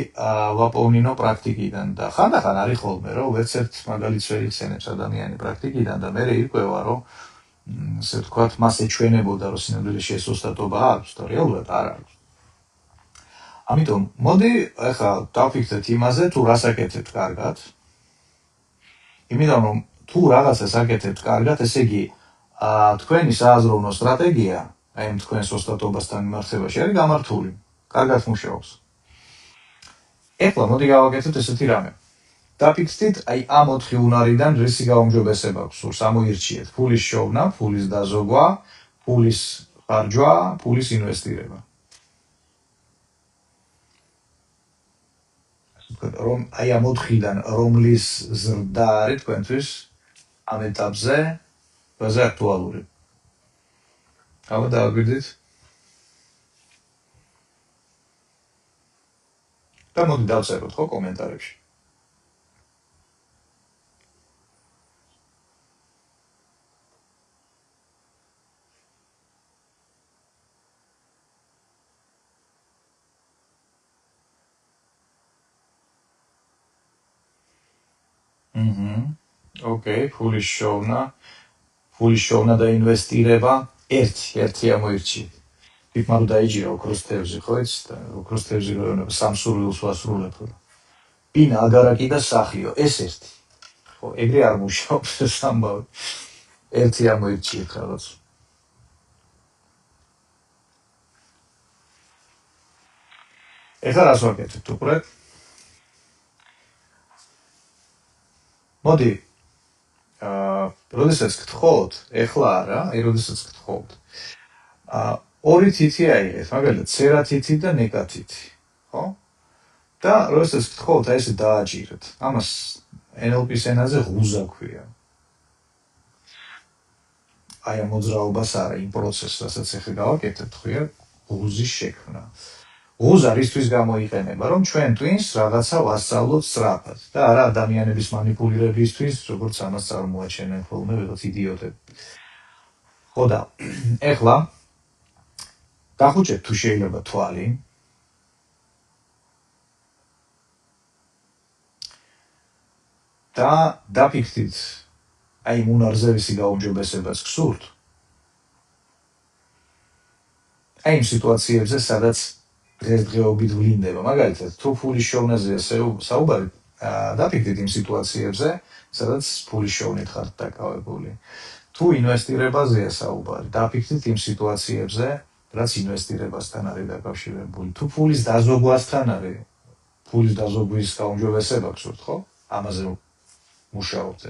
ვაპოვნინო პრაქტიკიდან და ხანდახან არის ხოლმე რომ ვერც ერთ მაგალითს ვერ იხსენებს ადამიანი პრაქტიკიდან და მე იყვება რომ ასე ვთქვათ მას ეჩვენებოდა რომ სინამდვილეში ეს ოსტატობა აქვს და რეალურად არ აქვს. ამიტომ მოდი ახლა დავფიქრდეთ იმაზე თუ რას აკეთებთ კარგად. იმიტომ რომ თუ რაღაცას აკეთებთ კარგად, ესე იგი თქვენი სააზროვნო სტრატეგია აი თქვენს ოსტატობასთან მიმართებაში არის გამართული, კარგად მუშაობს. ეხლა მოდი გავაკეთოთ ესეთი რამე. დაფიქრდით აი ამ 4 უნარიდან რისი გაუმჯობესება გსურს, ამოირჩიეთ ფულის შოვნა, ფულის დაზოგვა, ფულის ხარჯვა, ფულის ინვესტირება. რომ აი ამ 4-დან რომლის ზრდა არის თქვენთვის ამ ეტაპზე ყველაზე აქტუალური. ახლა დავაგვირდით. და მოდი დავწეროთ ხო კომენტარებში. ოკეი, ფულის შოვნა და ინვესტირება ერთი ამოირჩიეთ. თვითონ დაიჯერა ოქროს თევზი, ხო იცით? ოქროს თევზი რომ სამსურვილს ვასრულებ. ბინა, აგარაკი და სახიო, ეს ერთი. ხო, ეგრე არ მუშაობს ეს ამბავი. ერთი ამოირჩიეთ რაღაც. ეხლა რას ვაკეთებთ უკვე? მოდი როდესაც გთხოვთ, ეხლა არა, როდესაც გთხოვთ. ორი თითი აიღეთ, მაგალითად, ცერა თითი და ნეკა თითი, ხო? და როდესაც გთხოვთ, აი ესე დააჭირეთ. ამას NLP-ის ენაზე ღუზა ქვია. აი ამ მოძრაობას არა, იმ პროცესს, რასაც ეხლა გავაკეთებთ, ქვია ღუზის შექმნა. ღუზა რისთვის გამოიყენება, რომ ჩვენ twins რაღაცა ვასწავლოთ სწრაფად და არა ადამიანების მანიპულირებისთვის, როგორც ამას წარმოაჩენენ ხოლმე ვიღაც იდიოტები. ხო და ეხლა დახუჭეთ თუ შეიძლება თვალი. და დაფიქრდით აი იმ უნარზე ვისი გაუმჯობესებას გსურთ. აი იმ სიტუაციებზე, სადაც დღესდღეობით ვლინდება. მაგალითად, თუ ფულის შოვნაზეა საუბარი, დაფიქრდით იმ სიტუაციებზე, სადაც ფულის შოვნით ხართ დაკავებული. თუ ინვესტირებაზეა საუბარი, დაფიქრდით იმ სიტუაციებზე, რაც ინვესტირებასთან არის დაკავშირებული. თუ ფულის დაზოგვასთან არის, ფულის დაზოგვის გაუმჯობესება გსურთ, ხო? ამაზე მუშაობთ.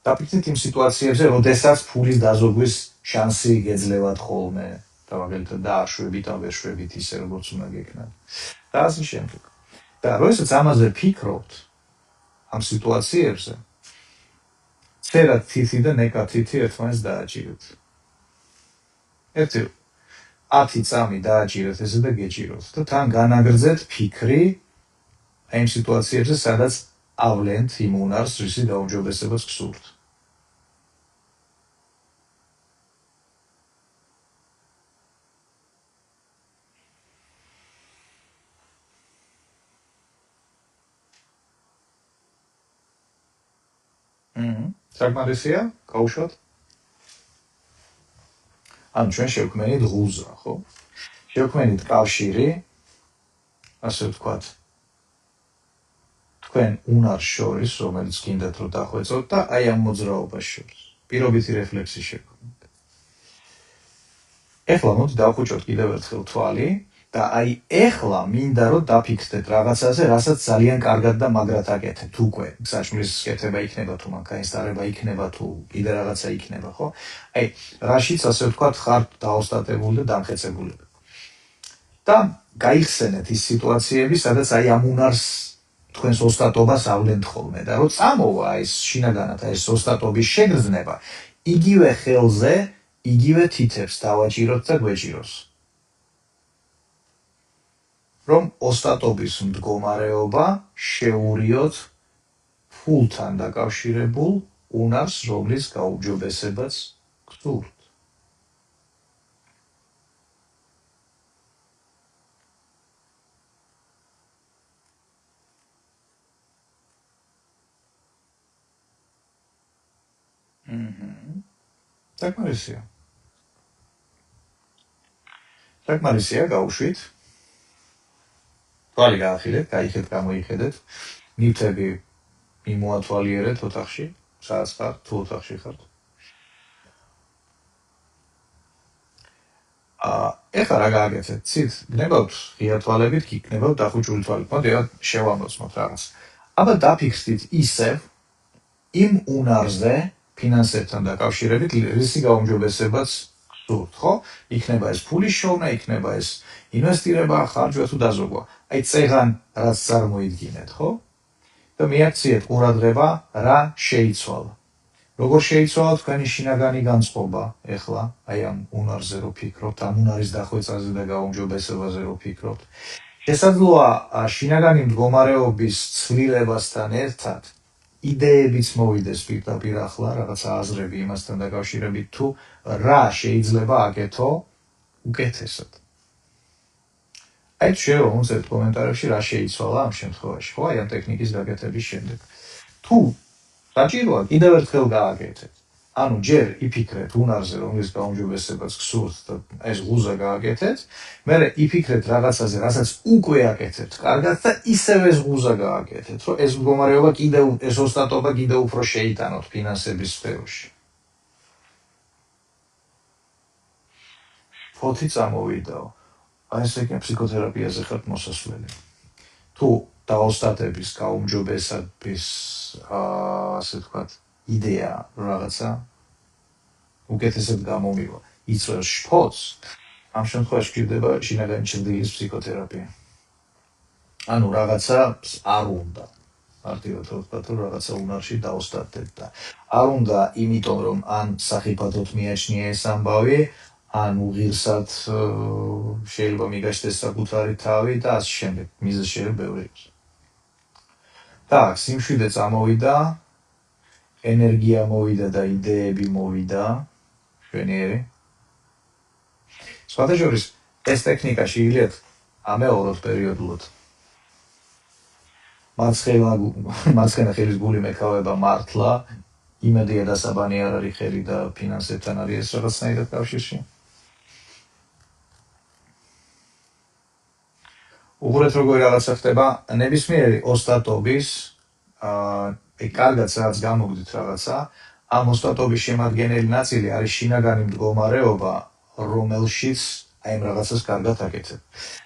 დაფიქრდით იმ სიტუაციებზე, როდესაც ფულის დაზოგვის შანსი გეძლევათ ხოლმე. და მაგალითად დააშვებით ან ვერ შვებით ისე როგორც უნდა გექნათ. და ასე შემდეგ. და როდესაც ამაზე ფიქრობთ ამ სიტუაციებზე, ცერა თითი და ნეკა თითი ერთმანეთს დააჭირეთ. 10 წამი დააჭირეთ ესე და გეჭიროთ და თან განაგრძეთ ფიქრი ამ სიტუაციებზე, სადაც ავლენთ იმ უნარს, რისი გაუმჯობესებას გსურთ. საკმარისია, გავუშვათ. ანუ ჩვენ შევქმნით ღუზა, ხო? შევქმნით კავშირი, ასე ვთქვათ, თქვენ უნარს შორის, რომელიც გინდათ რომ დახვეწოთ და აი ამ მოძრაობას შორის. პირობითი რეფლექსი შევქმნით. ეხლა მოდი დავხუჭოთ კიდევ ერთხელ თვალი და აი ეხლა მინდა რომ დაფიქრდეთ რაღაცაზე, რასაც ძალიან კარგად და მაგრად აკეთებთ უკვე. საჭმლის კეთება იქნება თუ მანქანის იქნება თუ კიდე რაღაცა იქნება, ხო? აი, რაშიც ასე ვთქვათ, ხართ დაოსტატებული და დამხეცებული. და გაიხსენეთ ის სიტუაციები, სადაც აი ამ უნარს თქვენს ოსტატობას ავლენთ ხოლმე და რომ წამოვა ეს შინაგანად ეს ოსტატობის შეგრძნება, იგივე ხელზე, იგივე თითებს დავაჭიროთ და გვეჭიროს. რომ ოსტატობის მდგომარეობა შეურიოთ ფულთან დაკავშირებულ უნარს, რომლის გაუმჯობესებაც გსურთ. საკმარისია. საკმარისია, გავუშვით. თვალი გაახილეთ, გაიხეთ, გამოიხედეთ. ნივთები მიმოათვალიერეთ ოთახში, სადაც ხართ, თუ ოთახში ხართ. ეხლა რა გააკეთეთ? ცით გნებავთ ღია თვალებით, კი გნებავთ დახუჭული თვალით. მოდი შევამოწმოთ რაღაც. აბა დაფიქსდით ისევ იმ უნარზე ფინანსებთან დაკავშირებით, რისი გაუმჯობესებაც გსურთ, ხო? იქნება ეს ფულის შოვნა, იქნება ეს ინვესტირება, ხარჯვა თუ დაზოგვა. აი წეღან რაც წარმოიდგინეთ, ხო? და მიაქციეთ ყურადღება რა შეიცვალა. როგორ შეიცვალა თქვენი შინაგანი განწყობა ეხლა, აი ამ უნარზე რო ფიქრობთ, ამ უნარის დახვეწაზე და გაუმჯობესებაზე რო ფიქრობთ. შესაძლოა შინაგანი მდგომარეობის ცვლილებასთან ერთად იდეებიც მოვიდეს პირდაპირ ახლა, რაღაცა აზრები იმასთან დაკავშირებით, თუ რა შეიძლება აკეთო უკეთესად. აი შეიძლება უცებ კომენტარებში რა შეიცვალა ამ შემთხვევაში, ხო, აი ამ ტექნიკის გაკეთების შემდეგ. თუ საჭიროა კიდევ ერთხელ გააკეთეთ. ანუ ჯერ იფიქრეთ უნარზე, რომლის გაუმჯობესებაც გსურთ და ეს ღუზა გააკეთეთ, მერე იფიქრეთ რაღაცაზე, რასაც უკვე აკეთებთ კარგად და ისევ ეს ღუზა გააკეთეთ, რომ ეს მდგომარეობა კიდევ ეს ოსტატობა კიდევ უფრო შეიტანოთ ფინანსების სფეროში. ფოთი წამოვიდაო. აი ესე იგი ფსიქოთერაპიაზე ხართ მოსასვლელი. თუ დაოსტატების გაუმჯობესების ასე ვთქვათ იდეა რაღაცა უკეთესად გამომივა იწვევს შფოთს, ამ შემთხვევაში გვჭირდება შინაგანი ჩრდილის ფსიქოთერაპია. ანუ რაღაცა არ უნდა მარტივად ვთქვათ, რომ რაღაცა უნარში დაოსტატეთ და არ უნდა იმიტომ რომ ან სახიფათოდ მიაჩნია ეს ამბავი, ან უღირსად შეიძლება მიგაჩნდეს საკუთარი თავი და ასე შემდეგ. მიზეზი შეიძლება ბევრი იყოს. так, სიმშვიდე წამოვიდა, ენერგია მოვიდა და იდეები მოვიდა, შვენიერი. სხვათა შორის, ეს ტექნიკა შეიძლიათ ამეოროთ პერიოდულად. მარცხენა ხელის გული მეკავება მართლა, იმედია დასაბანი არ არის ხელი და ფინანსებთან არის ეს რაღაცნაირად კავშირში. უყურეთ როგორი რაღაცა ხდება ნებისმიერი ოსტატობის კარგად რაც გამოგდით რაღაცა, ამ ოსტატობის შემადგენელი ნაწილი არის შინაგანი მდგომარეობა, რომელშიც აი ამ რაღაცას კარგად აკეთებ.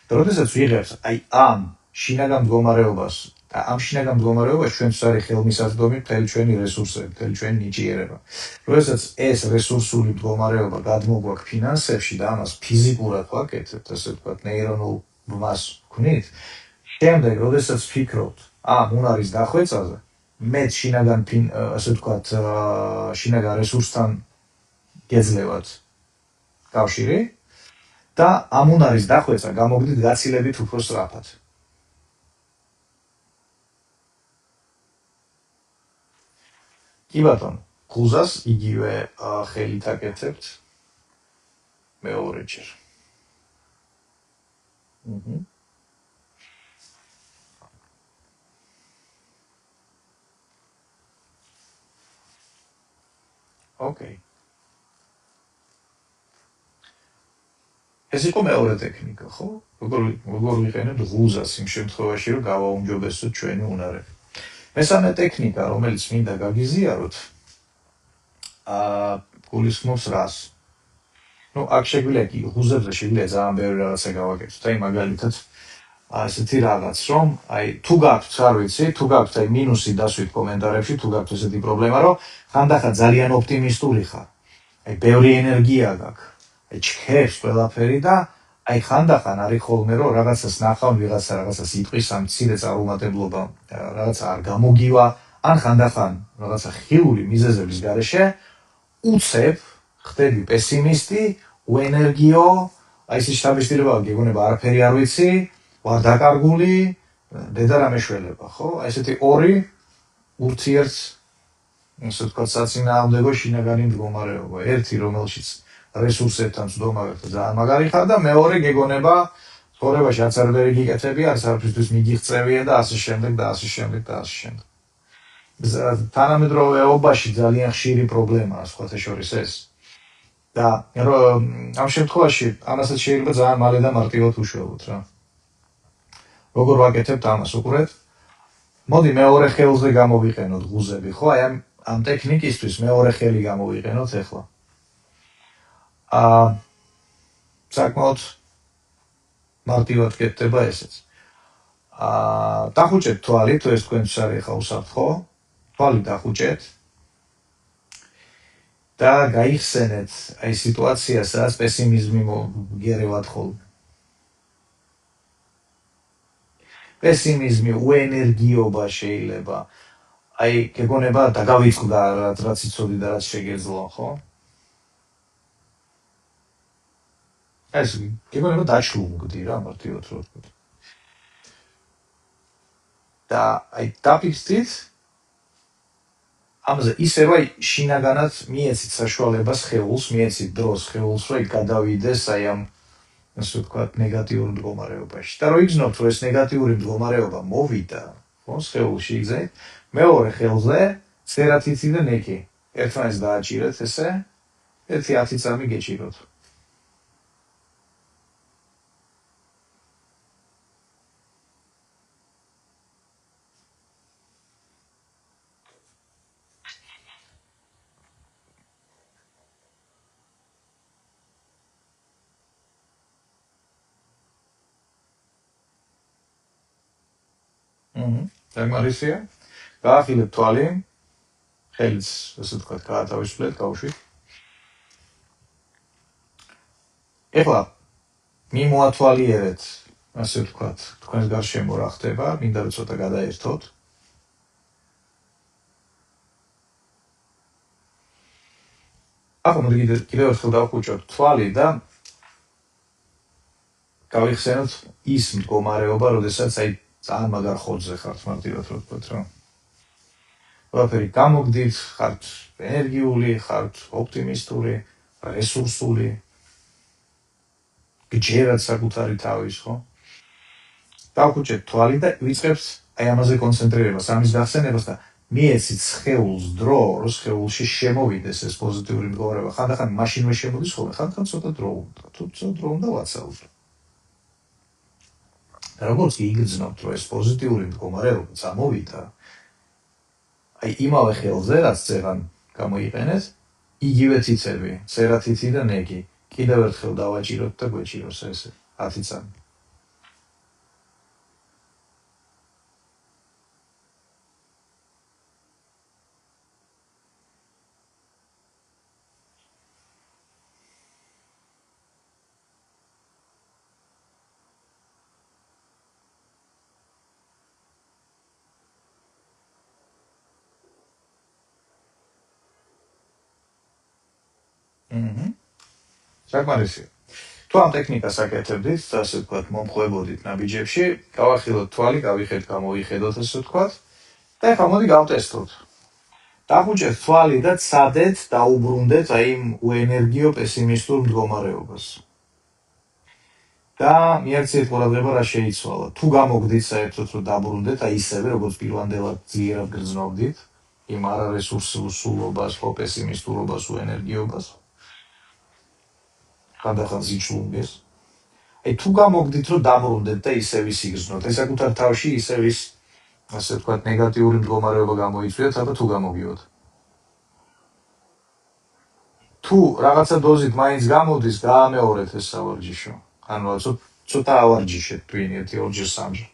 და როდესაც ვიღებთ აი ამ შინაგან მდგომარეობას და ამ შინაგან მდგომარეობაში ჩვენთვის არის ხელმისაწვდომი მთელი ჩვენი რესურსები, მთელი ჩვენი ნიჭიერება. როდესაც ეს რესურსული მდგომარეობა გადმოგვაქვს ფინანსებში და ამას ფიზიკურად ვაკეთებთ, ასე ვთქვათ, ნეირონულ ბმას ვქნით, შემდეგ როდესაც ფიქრობთ ამ უნარის დახვეწაზე, მეც შინაგან ასე ვთქვათ, შინაგან რესურსთან გეძლევათ კავშირი და ამ უნარის დახვეწა გამოგდით გაცილებით უფრო სწრაფად. კი ბატონო, ღუზას იგივე ხელით აკეთებთ მეორეჯერ. ოკეი. ეს იყო მეორე ტექნიკა, ხო? როგორ ვიყენებთ ღუზას იმ შემთხვევაში, რომ გავაუმჯობესოთ ჩვენი უნარები. მესამე ტექნიკა, რომელიც მინდა გაგიზიაროთ, გულისხმობს რას? ნუ აქ შეგვიძლია კი ღუზებზე შეგვიძლია ძალიან ბევრი რაღაცა გავაკეთოთ. აი მაგალითად ასეთი რაღაც, რომ აი თუ გაქვთ, არ ვიცი, თუ გაქვთ აი მინუსი დასვით კომენტარებში, თუ გაქვთ ესეთი პრობლემა, რომ ხანდახან ძალიან ოპტიმისტური ხარ. აი ბევრი ენერგია გაქვს. აი ჩქეფს ყველაფერი და აი ხანდახან არის ხოლმე რომ რაღაცას ნახავ, რაღაცას იტყვის ამ მცირე წარუმატებლობა, რაღაცა არ გამოგივა, ან ხანდახან რაღაცა ხილული მიზეზების გარეშე უცებ ხდები პესიმისტი, უენერგიო, აი ეს შთაბეჭდილება გეგონება არაფერი არ ვიცი, ვარ დაკარგული, დედა რა მეშველება, ხო? აი ესეთი ორი ურთიერთ, ასე ვთქვათ, საწინააღმდეგო შინაგანი მდგომარეობა. ერთი რომელშიც რესურსებთან ცდომა გაქვს ძალიან მაგარი ხარ და მეორე გეგონება ცხოვრებაში არც არაფერი გიკეთები, არც არაფრისთვის მიგიღწევია და ასე შემდეგ და ასე შემდეგ და ასე შემდეგ. თანამედროვეობაში ძალიან ხშირი პრობლემაა სხვათა შორის ეს. და ამ შემთხვევაში ამასაც შეიძლება ძალიან მალე და მარტივად უშვებოთ რა. როგორ ვაკეთებთ ამას უყურეთ? მოდი მეორე ხელზე გამოვიყენოთ ღუზები, ხო? აი ამ ტექნიკისთვის მეორე ხელი გამოვიყენოთ ახლა. საკმაოდ მარტივად გეთდება ესეც. დახუჭეთ თვალი, თუ ეს თქვენთვის არის ახლა უსაფრთხო, ხო? თვალი დახუჭეთ. და გაიხსენეთ აი სიტუაცია, სადაც პესიმიზმი გერევათ ხოლმე. პესიმიზმი, უენერგიობა შეიძლება. აი გეგონება დაგავიწყდა რაც იცოდი და რაც შეგეძლო, ხო? ეს გეგონება დაჩლუმგდი რა, მარტივად რო ვთქვი. და აი დაფიქრდით ამაზე ისევ აი შინაგანად მიეცით საშუალებას ხელს, მიეცით დროს ხელს, რომ გადავიდეს აი ამ ასე ვთქვათ ნეგატიურ მდგომარეობაში. და რო იგრძნობთ, რომ ეს ნეგატიური მდგომარეობა მოვიდა, ხო, სხეულში იგზეთ, მეორე ხელზე სერათიცი და ნეკი. ერთმანეთს დააჭირეთ ესე, 1-10 წამი გეჭიროთ. დაგმარისია. გაახილეთ თვალი, ხელს ასე ვთქვათ გაათავისუფლეთ, გავუშვით. ეხლა მიმოათვალიერეთ, ასე ვთქვათ, თქვენს გარშემო რა ხდება, მინდა რომ ცოტა გადაერთოთ. ახლა მოდი კიდევ ერთხელ დავხუჭოთ თვალი და გავიხსენოთ ის მდგომარეობა, როდესაც აი ძალიან მაგარ ხოძზე ხართ, მარტივად რო ვთქვათ რა. ყველაფერი გამოგდით, ხართ ენერგიული, ხართ ოპტიმისტური, რესურსული, გჯერათ საკუთარი თავის, ხო? დავხუჭეთ თვალი და ვიწყებთ აი ამაზე კონცენტრირებას, ამის გახსენებას და მიეცით სხეულს დრო, რომ სხეულში შემოვიდეს ეს პოზიტიური მდგომარეობა. ხანდახან მაშინვე შემოდის ხოლმე, ხანდახან ცოტა დრო უნდა. თუ ცოტა დრო უნდა ვაცაუბროთ. როგორც კი იგრძნობთ, რომ ეს პოზიტიური მდგომარეობა წამოვიდა, აი იმავე ხელზე, რაც წეღან გამოიყენეთ, იგივე ციცები, სერათიცი და ნეკი. კიდევ ერთხელ დავაჭიროთ და გვეჭიროს ესე 10 წამი. საკმარისია. თუ ამ ტექნიკას აკეთებდით, ასე ვთქვათ, მომხვებოდით ნაბიჯებში, გავახილოთ თვალი, გამოვიხედოთ, ასე ვთქვათ, და ეხლა მოდი გავტესტოთ. დახუჭეთ თვალი და ცადეთ, დაუბრუნდეთ აი იმ უენერგიო პესიმისტურ მდგომარეობას. და მიაქციეთ ყურადღება რა შეიცვალა. თუ გამოგდით საერთოდ რომ დაბრუნდეთ, აი ისევე როგორც პირვანდელად ძიერად გრძნობდით, იმ არარესურსულობას, ხო, პესიმისტურობას, უენერგიობას. ხანდახან ზიჩლუნგეს. აი თუ გამოგდით რომ დაბრუნდეთ და ისევ იგრძნოთ, ეს საკუთარ თავში ისევ ის ასე ვთქვათ ნეგატიური მდგომარეობა გამოიწვიოთ, აბა თუ გამოგიოთ. თუ რაღაცა დოზით მაინც გამოდის, გაამეორეთ ეს სავარჯიშო. ანუ ცოტა ავარჯიშეთ twin 1-2 3.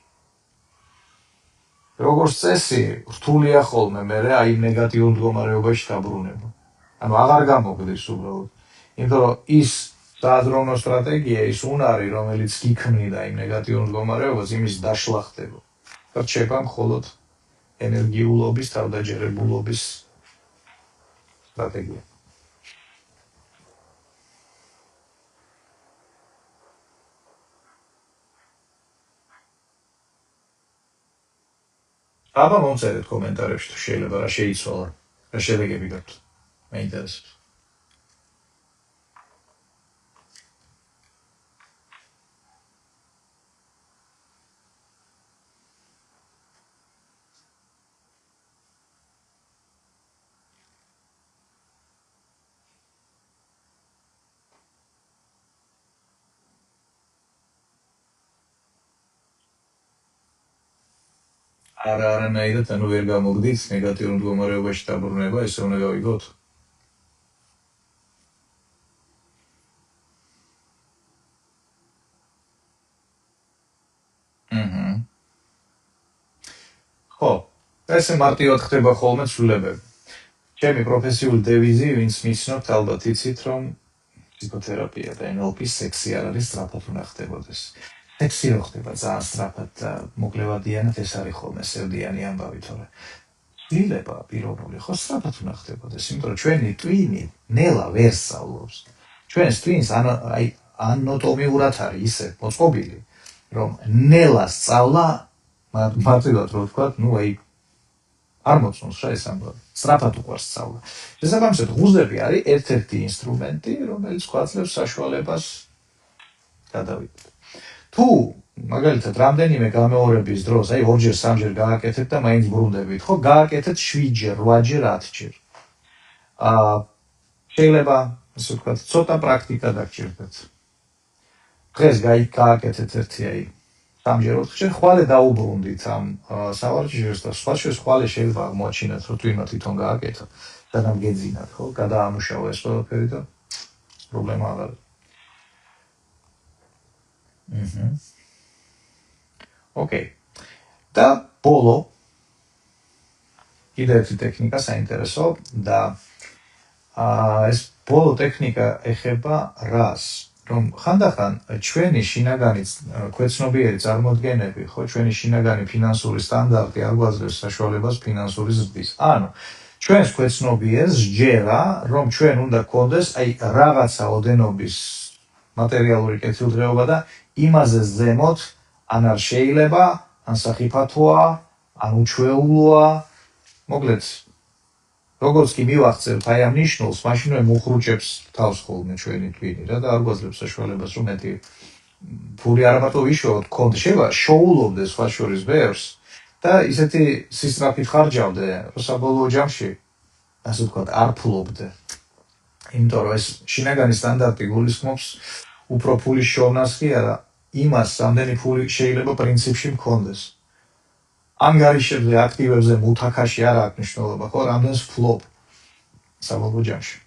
როგორც წესი, რთულია ხოლმე მე აი ნეგატიურ მდგომარეობაში დაბრუნება. ანუ აღარ გამოგდის უბრალოდ. იმიტომ რომ ის სააზროვნო სტრატეგია, ის უნარი, რომელიც გიქმნიდა იმ ნეგატიურ მდგომარეობას, იმის დაშლა ხდება. რჩება მხოლოდ ენერგიულობის, თავდაჯერებულობის სტრატეგია. აბა მომწერეთ კომენტარებში თუ შეიძლება რა შეიცვალა, რა შედეგები გაქვთ. მეინტერესებს. არანაირად ანუ ვერ გამოგდით ნეგატიურ მდგომარეობაში დაბრუნება, ესე უნდა გავიგოთ. ხო, ესე მარტივად ხდება ხოლმე ცვლილებები. ჩემი პროფესიული დევიზი, ვინც მიცნობთ, ალბათ იცით, რომ ფსიქოთერაპია და NLP სექსი არ არის სწრაფად უნდა ხდებოდეს. სექსი რო ხდება ძალიან სწრაფად და მოკლევადიანად ეს არის ხოლმე სევდიანი ამბავი, თორე ცვლილება პიროვნული ხო სწრაფად უნდა ხდებოდეს, იმიტომ რომ ჩვენი ტვინი ნელა ვერ სწავლობს. ჩვენს ტვინს აი ანატომიურად არის ისე მოწყობილი, რომ ნელა სწავლა მარტივად რო ვთქვა, ნუ აი არ მოწონს რა ეს ამბავი. სწრაფად უყვარს სწავლა. შესაბამისად, ღუზები არის ერთ-ერთი ინსტრუმენტი, რომელიც გვაძლევს საშუალებას გადავიდეთ. თუ მაგალითად რამდენიმე გამეორების დროს, აი ორჯერ, სამჯერ გააკეთეთ და მაინც ბრუნდებით, ხო, გააკეთეთ 7ჯერ, 8ჯერ, 10ჯერ. შეიძლება, ასე ვთქვათ, ცოტა პრაქტიკა დაგჭირდეთ. დღეს გააკეთეთ ერთი აი 3ჯერ, 4ჯერ, ხვალე დაუბრუნდით ამ სავარჯიშოს და სხვა ხვალე შეიძლება აღმოაჩინოთ, რომ თვითონ თვითონ გააკეთოთ და ნამგეძინათ, ხო, გადაამუშავა ეს ყველაფერი და პრობლემა აღარ არის. ოკეი. და ბოლო კიდევ ერთი ტექნიკა საინტერესო და ეს ბოლო ტექნიკა ეხება რას? რომ ხანდახან ჩვენი შინაგანი ქვეცნობიერი წარმოდგენები, ხო, ჩვენი შინაგანი ფინანსური სტანდარტი არ გვაძლევს საშუალებას ფინანსური ზრდის. ანუ ჩვენს ქვეცნობიერს სჯერა, რომ ჩვენ უნდა გქონდეს აი რაღაცა ოდენობის მატერიალური კეთილდღეობა და იმაზე ზემოთ ან არ შეიძლება, ან სახიფათოა, ან უჩვეულოა, მოკლედ როგორც კი მივახცევთ აი ამ ნიშნულს, მაშინვე მუხრუჭებს თავს ხოლმე ჩვენი ტვინი რა და არ გვაძლევს საშუალებას რომ მეტი ფული არა მარტო ვიშოვოთ, გქონდეს, შეიძლება შოულობდეს სხვა შორის ბევრს და ისეთი სისწრაფით ხარჯავდე, რომ საბოლოო ჯამში, ასე ვთქვათ, არ ფლობდე. იმიტომ რომ ეს შინაგანი სტანდარტი გულისხმობს უფრო ფულის შოვნას კი არა, იმას რამდენი ფული შეიძლება პრინციპში მქონდეს. ანგარიშებზე, აქტივებზე, მუთაქაში არ აქვს მნიშვნელობა, ხო, რამდენს ფლობ საბოლოო ჯამში.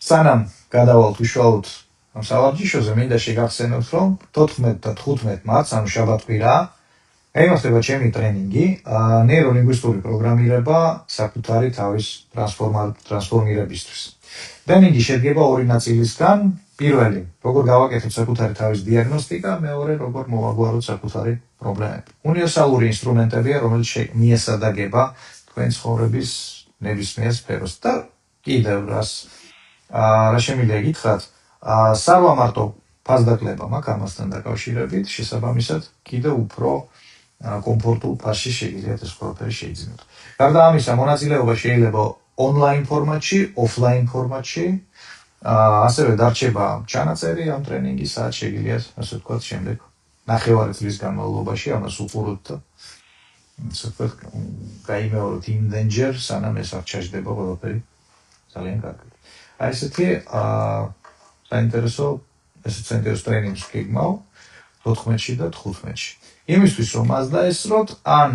სანამ გადავალთ უშუალოდ ამ სავარჯიშოზე, მინდა შეგახსენოთ, რომ 14 და 15 მარტს, ანუ შაბათ-კვირა, გაიმართება ჩემი ტრენინგი, ნეიროლინგვისტური პროგრამირება საკუთარი თავის ტრანსფორმირებისთვის. ტრენინგი შედგება ორი ნაწილისგან. პირველი, როგორ გავაკეთოთ საკუთარი თავის დიაგნოსტიკა, მეორე, როგორ მოვაგვაროთ საკუთარი პრობლემები. უნივერსალური ინსტრუმენტებია, რომელიც მიესადაგება თქვენ ცხოვრების ნებისმიერ სფეროს და კიდევ რა შემიძლია გითხრათ, სარვა მარტო ფასდაკლება მაქვს ამასთან დაკავშირებით, შესაბამისად, კიდევ უფრო კომფორტულ ფასში შეგიძლიათ ეს ყველაფერი შეიძინოთ. გარდა ამისა, მონაწილეობა შეიძლება ონლაინ ფორმატში, ოფლაინ ფორმატში, ასევე დარჩება ჩანაწერი ამ ტრენინგისაც, შეგიძლიათ, ასე ვთქვათ, შემდეგ ნახევარი წლის განმავლობაში ამას უყუროთ და ასე ვთქვათ, გაიმეოროთ იმდენჯერ, სანამ ეს არ ჩაჯდება ყველაფერი ძალიან კარგად. აი ესეთი საინტერესო ტრენინგს გიგმავ 14-ში და 15-ში. იმისთვის რომ მას დაესწროთ, ან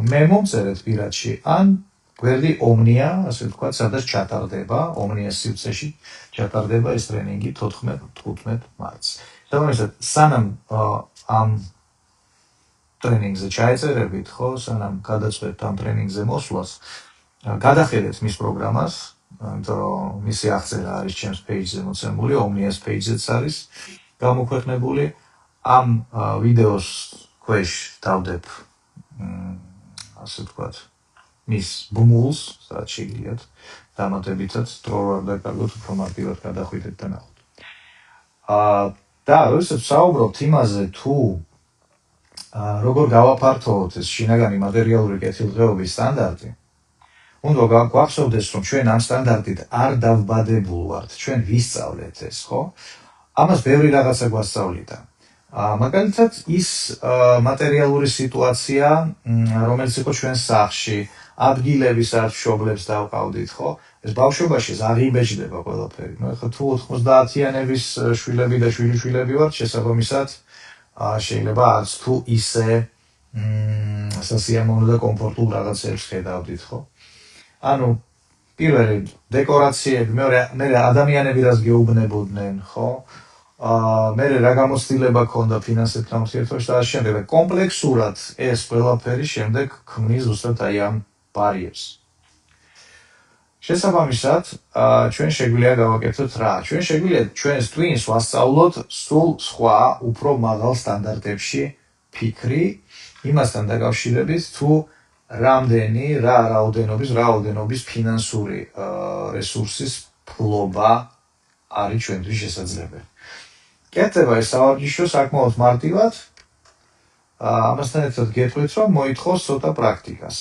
მე მომწერეთ პირადში, ან გვერდი ომნია, ასე ვთქვათ, სადაც ჩატარდება, ომნიას სივრცეში ჩატარდება ეს ტრენინგი 14-15 მარტს. შესაბამისად, სანამ ამ ტრენინგზე ჩაეწერებით, ხო, სანამ გადაწყვეტთ ამ ტრენინგზე მოსვლას, გადახედეთ მის პროგრამას, იმიტომ რომ მისი აღწერა არის ჩემს პეიჯზე მოცემული, ომნიას პეიჯზეც არის გამოქვეყნებული. ამ ვიდეოს ქვეშ დავდებ, ასე ვთქვათ, მის ბმულს, სადაც შეგიძლიათ დამატებითაც დრო არ დაკარგოთ, უფრო მარტივად გადახვიდეთ და ნახოთ. და როდესაც საუბრობთ იმაზე, თუ როგორ გავაფართოვოთ ეს შინაგანი მატერიალური კეთილდღეობის სტანდარტი, უნდა გვახსოვდეს, რომ ჩვენ ამ სტანდარტით არ დავბადებულ ვართ, ჩვენ ვისწავლეთ ეს, ხო? ამას ბევრი რაღაცა გვასწავლიდა. მაგალითად, ის მატერიალური სიტუაცია, რომელიც იყო ჩვენს სახლში, ადგილები, სადაც მშობლებს დავყავდით, ხო? ეს ბავშვობაში აღიბეჭდება ყველაფერი. ნუ ეხლა თუ 90-იანების შვილები და შვილიშვილები ვართ, შესაბამისად, შეიძლება არც თუ ისე სასიამოვნო და კომფორტულ რაღაცებს ხედავდით, ხო? ანუ პირველი დეკორაციები, მეორე ადამიანები რაც გეუბნებოდნენ, ხო? მერე რა გამოცდილება ქონდა ფინანსებთან ურთიერთობაში და ამ შემდეგ კომპლექსურად ეს ყველაფერი შემდეგ ქმნის ზუსტად აი ამ ბარიერს. შესაბამისად, ჩვენ შეგვიძლია გავაკეთოთ რა? ჩვენ შეგვიძლია ჩვენს twins ვასწავლოთ სულ სხვა, უფრო მაღალ სტანდარტებში ფიქრი, იმასთან დაკავშირებით თუ რა რაოდენობის ფინანსური რესურსის ფლობა არის ჩვენთვის შესაძლებელი. კეთდება ეს სავარჯიშო საკმაოდ მარტივად, ამასთან ერთად გეტყვით, რომ მოითხოვს ცოტა პრაქტიკას.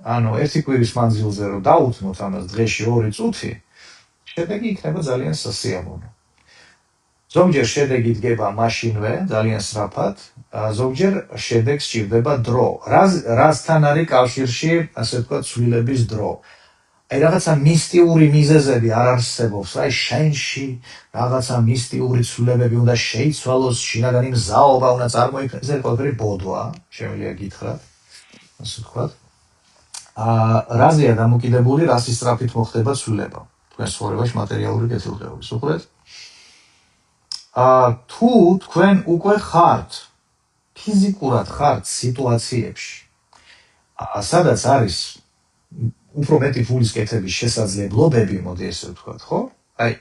ანუ ერთი კვირის მანძილზე რომ დაუთმოთ ამას დღეში 2 წუთი, შედეგი იქნება ძალიან სასიამოვნო. ზოგჯერ შედეგი დგება მაშინვე, ძალიან სწრაფად, ზოგჯერ შედეგს სჭირდება დრო. რასთან არის კავშირში, ასე ვთქვათ, ცვლილების დრო. აი რაღაცა მისტიური მიზეზები არ არსებობს, აი შენში რაღაცა მისტიური ცვლილებები უნდა შეიცვალოს, შინაგანი მზაობა უნდა წარმოიქმნას, ეს ყველაფერი ბოდვა, შემიძლია გითხრათ, ასე ვთქვათ. რაზეა დამოკიდებული, რასის სწრაფით მოხდება ცვლილება თქვენს ცხოვრებაში მატერიალური კეთილდღეობის, უყურეთ? თუ თქვენ უკვე ხართ, ფიზიკურად ხართ სიტუაციებში, სადაც არის უფრო მეტი ფულის კეთების შესაძლებლობები, მოდი ესე ვთქვათ, ხო? აი,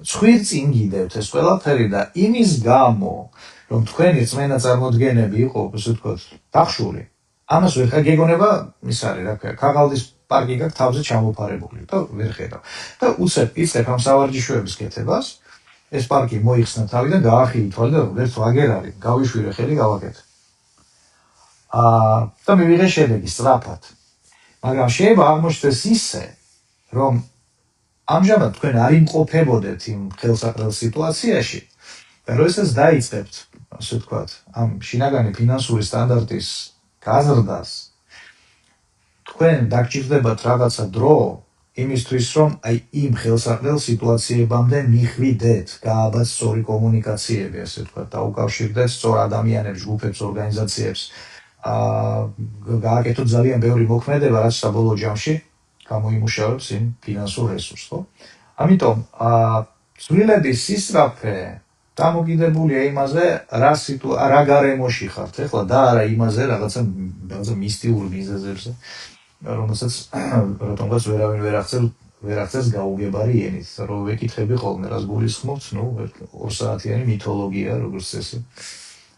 ცხვირწინ გიდევთ ეს ყველაფერი და იმის გამო, რომ თქვენი რწმენა წარმოდგენები იყო, ასე ვთქვათ, დახშული, ამას ვერ გეგონება, ის არის, რა ქვია, ქაღალდის პარკი გაქვს თავზე ჩამოფარებული და ვერ ხედავ. და უცებ იწყებ ამ სავარჯიშოების კეთებას, ეს პარკი მოიხსნა თავიდან, გაახილი თვალი და ერთ ვაგერ არის, გავიშვირე ხელი, გავაკეთე. და მივიღე შედეგი სწრაფად. მაგრამ შეიძლება აღმოჩნდეს ისე, რომ ამჟამად თქვენ არ იმყოფებოდეთ იმ ხელსაყრელ სიტუაციაში და როდესაც დაიწყებთ, ასე ვთქვათ, ამ შინაგანი ფინანსური სტანდარტის გაზრდას, თქვენ დაგჭირდებათ რაღაცა დრო იმისთვის, რომ აი იმ ხელსაყრელ სიტუაციებამდე მიხვიდეთ, გააბათ სწორი კომუნიკაციები, ასე ვთქვათ, დაუკავშირდეთ სწორ ადამიანებს, ჯგუფებს, ორგანიზაციებს, გააკეთოთ ძალიან ბევრი მოქმედება, რაც საბოლოო ჯამში გამოიმუშავებს იმ ფინანსურ რესურსს, ხო? ამიტომ ცვლილების სისწრაფე დამოკიდებულია იმაზე, რა გარემოში ხართ, ეხლა და არა იმაზე, რაღაცა მისტიურ მიზეზებზე, რომელსაც რატომღაც ვერავინ ვერ აღწევს გაუგებარი ენით, რომ ვეკითხები ხოლმე, რას გულისხმობთ, 2 საათიანი მითოლოგია, როგორც წესი.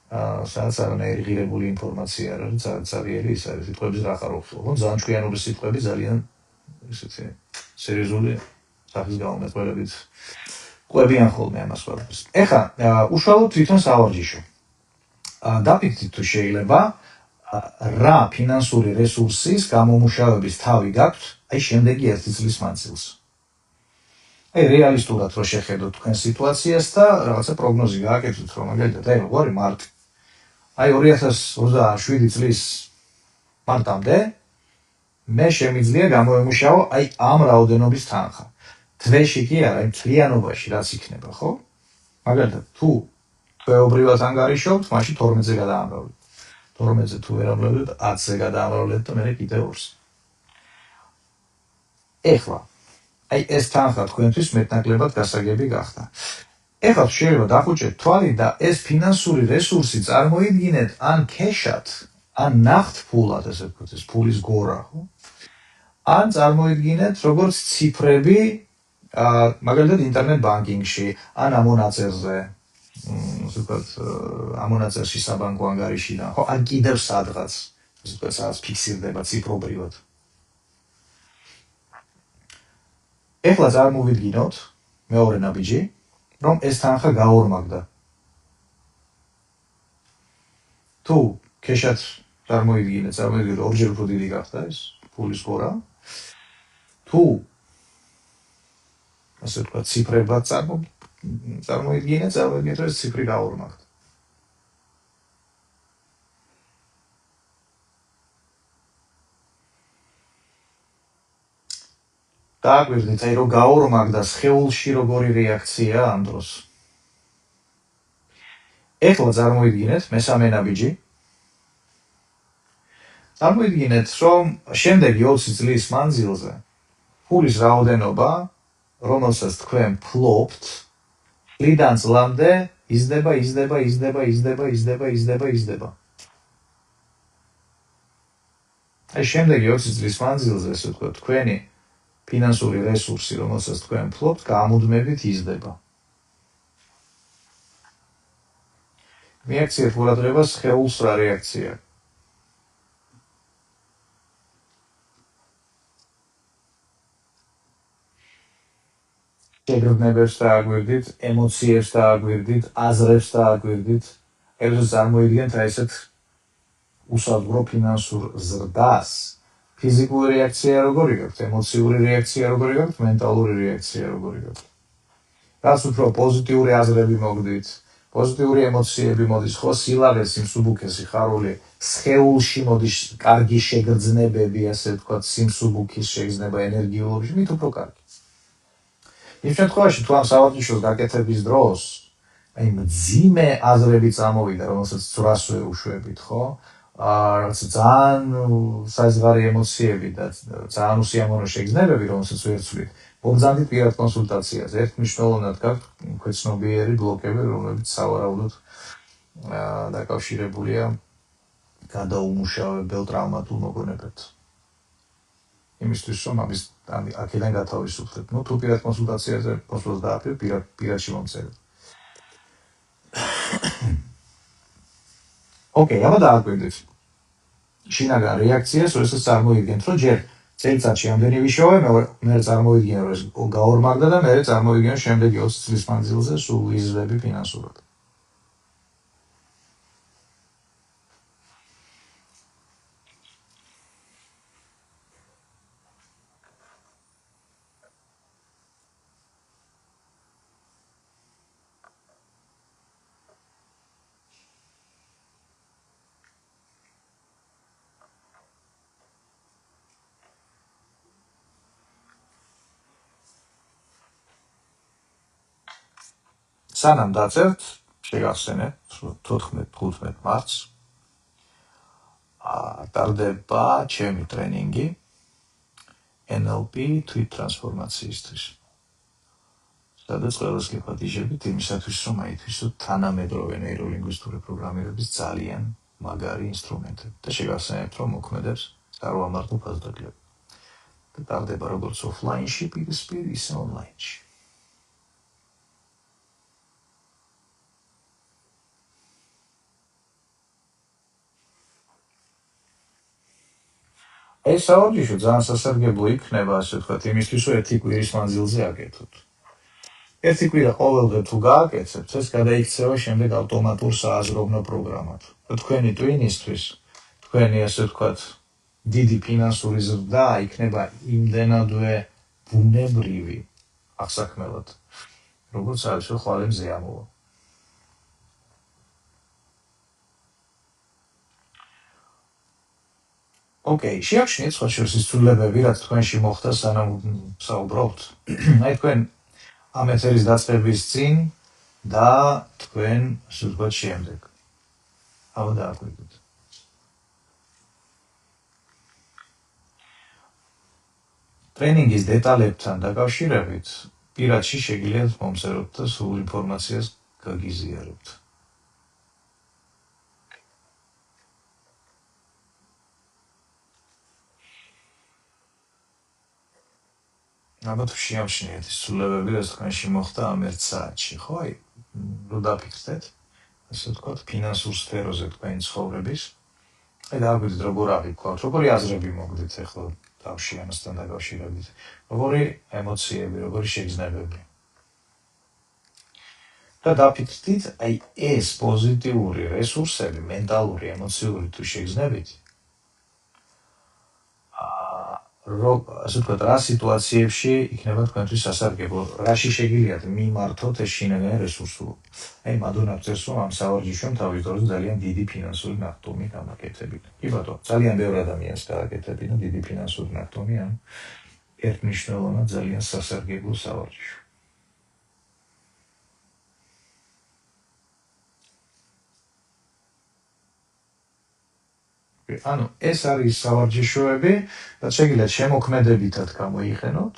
სადაც არანაირი ღირებული ინფორმაცია არ არის, ძალიან ის არის სიტყვების რაყარობხილ, ხო? ძალიან ჭკვიანური სიტყვები, ძალიან ისეთი სერიოზული სახის გამომეტყველებით ყვებიან ხოლმე ამას ყველაფერს. ეხლა უშუალოდ თვითონ სავარჯიშო. დაფიქრდით თუ შეიძლება, რა ფინანსური რესურსის გამომუშავების თავი გაქვთ, აი შემდეგი 1 წლის მანძილზე. აი რეალისტურად რო შეხედოთ თქვენ სიტუაციას და რაღაცა პროგნოზი გააკეთოთ, რომ მაგალითად აი როგორი მარტი. აი 2027 წლის მარტამდე მე შემიძლია გამოვიმუშავო აი ამ რაოდენობის თანხა. თვეში კი არა, იმ თლიანობაში რაც იქნება, ხო? მაგალითად, თუ თვეობრივად ანგარიშობთ, მაშინ 12-ზე გადაამრავლეთ. 12-ზე თუ ვერ ამრავლეთ, 10-ზე გადაამრავლეთ და მერე კიდევ 2-ზე. ეხლა, აი ეს თანხა თქვენთვის მეტნაკლებად გასაგები გახდა. ეხლა შეიძლება დახუჭეთ თვალი და ეს ფინანსური რესურსი წარმოიდგინეთ ან ქეშად, ან ნახთ ფულად, ესე ვთქვათ, ეს ფულის გორა, ხო? ან წარმოიდგინეთ როგორც ციფრები, მაგალითად ინტერნეტ ბანკინგში, ან ამონაწერზე, ასე ვთქვათ, ამონაწერში საბანკო ანგარიშიდან, ხო? ან კიდევ სადღაც, ასე ვთქვათ, სადაც ფიქსირდება ციფრობრივად. ეხლა წარმოვიდგინოთ, მეორე ნაბიჯი, რომ ეს თანხა გაორმაგდა. თუ ქეშად წარმოიდგინეთ, ორჯერ უფრო დიდი გახდა ეს ფულის გორა. თუ ასე ვთქვათ, ციფრებად წარმოიდგინეთ, რომ ეს ციფრი გაორმაგდა. დააგვირდით, აი რომ გაორმაგდა სხეულში როგორი რეაქცია ამ დროს. ეხლა წარმოიდგინეთ მესამე ნაბიჯი, წარმოიდგინეთ, რომ შემდეგი 20 წლის მანძილზე ფულის რაოდენობა, რომელსაც თქვენ ფლობთ, წლიდან წლამდე იზრდება. აი შემდეგი 20 წლის მანძილზე, ესე ვთქვათ, თქვენი ფინანსური რესურსი, რომელსაც თქვენ ფლობთ, გამუდმებით იზრდება. მიაქციეთ ყურადღებას სხეულს რა რეაქცია. შეგრძნებებს დააგვირდით, ემოციებს დააგვირდით, აზრებს დააგვირდით, როდესაც წარმოიდგენთ აი ესეთ უსაზღვრო ფინანსურ ზრდას. ფიზიკური რეაქცია როგორი გაქვთ, ემოციური რეაქცია როგორი გაქვთ, მენტალური რეაქცია როგორი გაქვთ. რაც უფრო პოზიტიური აზრები მოგდით, პოზიტიური ემოციები მოდის, ხო, სილაღე, სიმსუბუქე, სიხარული, სხეულში მოდის კარგი შეგრძნებები, ასე ვთქვათ, სიმსუბუქის შეგრძნება ენერგიულობის, მით უფრო კარგი. იმ შემთხვევაში, თუ ამ სავარჯიშოს გაკეთების დროს, აი მძიმე აზრები წამოვიდა, რომელსაც ძრას ვერ უშვებით, ხო? რაც ძალიან საზღვარი ემოციები და ძალიან უსიამოვნო შეგრძნებები, რომელსაც ვერ ცვლით, მოგზავნით პირად კონსულტაციაზე. ერთ მნიშვნელოვნად გაქვთ ქვეცნობიერი ბლოკები, რომლებიც სავარაუდოდ დაკავშირებულია გადაუმუშავებელ ტრავმატულ მოგონებებთან. იმისთვის, რომ ამის აქედან გათავისუფლდეთ. თუ პირად კონსულტაციაზე მოსვლას დააფრთხილეთ, პირადში მომწერეთ. ოკეი, აბა დააკვირდით. შინაგან რეაქციას, როდესაც წარმოიდგენთ, რომ ჯერ წელიწადში ამდენი ვიშოვე, მე წარმოიდგინე, რომ ეს გაორმაგდა და მე წარმოიდგინე შემდეგი 20 წლის მანძილზე სულ ვიზრდები ფინანსურად. სანამ დაწერთ, შეგახსენეთ, 14-15 მარტს ტარდება ჩემი ტრენინგი NLP თვით ტრანსფორმაციისთვის. სადაც ყველას გეპატიჟებით იმისათვის, რომ აითვისოთ თანამედროვე ნეიროლინგვისტური პროგრამირების ძალიან მაგარი ინსტრუმენტები და შეგახსენებთ, რომ მოქმედებს წარუამართლო ფასდაგლები. და ტარდება როგორც ოფლაინში პირისპირ, ისე ონლაინში. ეს სავარჯიშო ძალიან სასარგებლო იქნება, ასე ვთქვათ, იმისთვის, რომ ერთი კვირის მანძილზე აკეთოთ. ერთი კვირა ყოველდღე თუ გააკეთებთ, ეს გადაიქცევა შემდეგ ავტომატურ სააზროვნო პროგრამად. თქვენი ტვინისთვის, თქვენი, ასე ვთქვათ, დიდი ფინანსური ზრდა იქნება იმდენადვე ბუნებრივი აღსაქმელად, როგორც არის, რომ ხვალე მზე ამოვა. ოკეი, შეახშნიეთ სხვა შორის ის ცვლილებები, რაც თქვენში მოხდა სანამ საუბრობთ. აი თქვენ ამ ეთერის დაწყების წინ და თქვენ, ასე ვთქვათ, შემდეგ. აბა დააკვირდით. ტრენინგის დეტალებთან დაკავშირებით პირადში შეგიძლიათ მომწეროთ და სულ ინფორმაციას გაგიზიარებთ. აბა თუ შეამჩნიეთ ის ცვლილებები, რაც თქვენში მოხდა ამ ერთ საათში, ხო? აი, რო დაფიქრდეთ, ასე ვთქვათ, ფინანსურ სფეროზე თქვენი ცხოვრების. აი დააკვირდით, როგორ აღიქვათ, როგორი აზრები მოგდით ახლა თავში ამასთან დაკავშირებით, როგორი ემოციები, როგორი შეგრძნებები. და დაფიქრდით, აი ეს პოზიტიური რესურსები, მენტალური, ემოციური თუ შეგრძნებით, ასე ვთქვათ, რა სიტუაციებში იქნება თქვენთვის სასარგებლო, რაში შეგიძლიათ მიმართოთ ეს შინაგანი რესურსულობა. აი მადონა წერს, რომ ამ სავარჯიშომ თავის დროზე ძალიან დიდი ფინანსური ნახტომი გამაკეთებინა. კი ბატონო, ძალიან ბევრი ადამიანს გააკეთებინა დიდი ფინანსური ნახტომი ამ ერთმნიშვნელოვნად ძალიან სასარგებლო სავარჯიშო. ანუ ეს არის სავარჯიშოები, რაც შეგიძლიათ შემოქმედებითად გამოიყენოთ.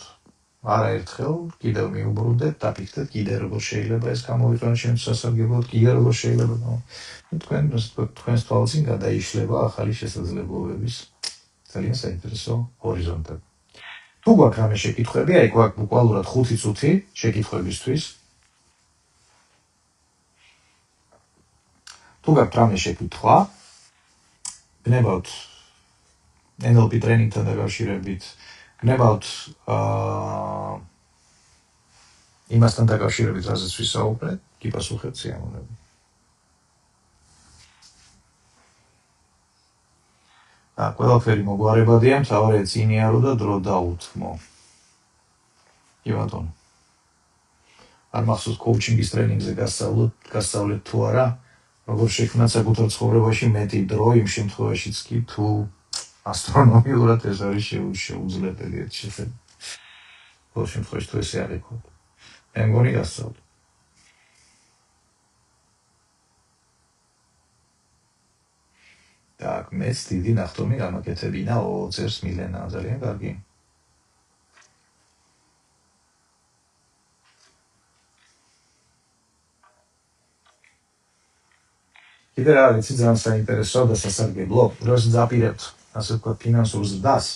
არაერთხელ კიდევ მიუბრუნდეთ, დაფიქრდეთ კიდე როგორ შეიძლება ეს გამოვიყენოთ ჩემს სასარგებლოდ, კიდე როგორ შეიძლება თქვენს თვალწინ გადაიშლება ახალი შესაძლებლობების ძალიან საინტერესო ჰორიზონტები. თუ გვაქვს რამე შეკითხვები, აი გვაქვს ბუკვალურად 5 წუთი შეკითხვებისთვის. თუ გაქვთ რამე შეკითხვა, გნებავთ NLP ტრენინგთან დაკავშირებით, გნებავთ იმასთან დაკავშირებით, რაზეც ვისაუბრეთ, გიპასუხებთ სიამოვნებით. ყველაფერი მოგვარებადია, მთავარია წინიარო და დრო დაუთმო. კი ბატონო. არ მახსოვს კოუჩინგის ტრენინგზე გასწავლეთ თუ არა, როგორ შექმნათ საკუთარ ცხოვრებაში მეტი დრო იმ შემთხვევაშიც კი თუ ასტრონომიურად ეს არის შეუძლებელი ერთ შეხედვით. ბოლო შემთხვევაში თუ ესე არ იყო. მე მგონი გასწავლეთ. Так, მეც დიდი ნახტომი გამაკეთებინა, წერს მილენა, ძალიან კარგი. კიდე რა არის ძალიან საინტერესო და სასარგებლო, როდესაც აპირებთ, ასე ვთქვათ, ფინანსურ ზრდას,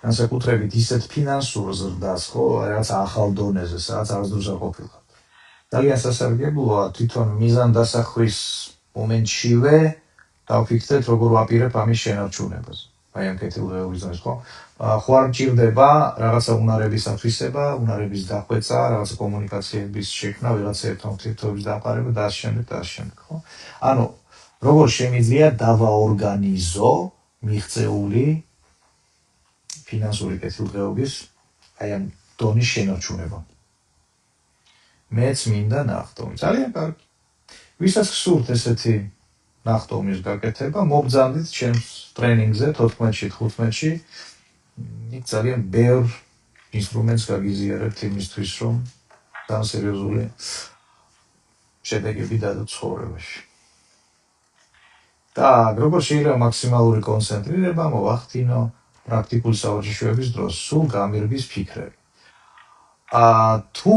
განსაკუთრებით ისეთ ფინანსურ ზრდას, ხო, რაც ახალ დონეზე, სადაც არასდროს არ ყოფილიყავთ. ძალიან სასარგებლოა თვითონ მიზანდასახვის მომენტშივე დავფიქრდეთ, როგორ ვაპირებ ამის შენარჩუნებას. აი ამ კეთილდღეობის დროს, ხო? ხო არ მჭირდება რაღაცა უნარების ათვისება, უნარების დახვეწა, რაღაცა კომუნიკაციების შექმნა, ვიღაცაებთან ურთიერთობების დამყარება და ასე შემდეგ, ხო? ანუ როგორ შემიძლია დავაორგანიზო მიღწეული ფინანსური კეთილდღეობის აი ამ დონის შენარჩუნება. მეც მინდა ნახტომი. ძალიან კარგი. ვისაც გსურთ ესეთი ნახტომის გაკეთება, მობრძანდით ჩემს ტრენინგზე 14-ში, 15-ში. იქ ძალიან ბევრ ინსტრუმენტს გაგიზიარებთ იმისთვის, რომ ძალიან სერიოზული შედეგები დადოთ ცხოვრებაში. და როგორ შეიძლება მაქსიმალური კონცენტრირება მოვახდინო პრაქტიკული სავარჯიშოების დროს, სულ გამირგვის ფიქრები. თუ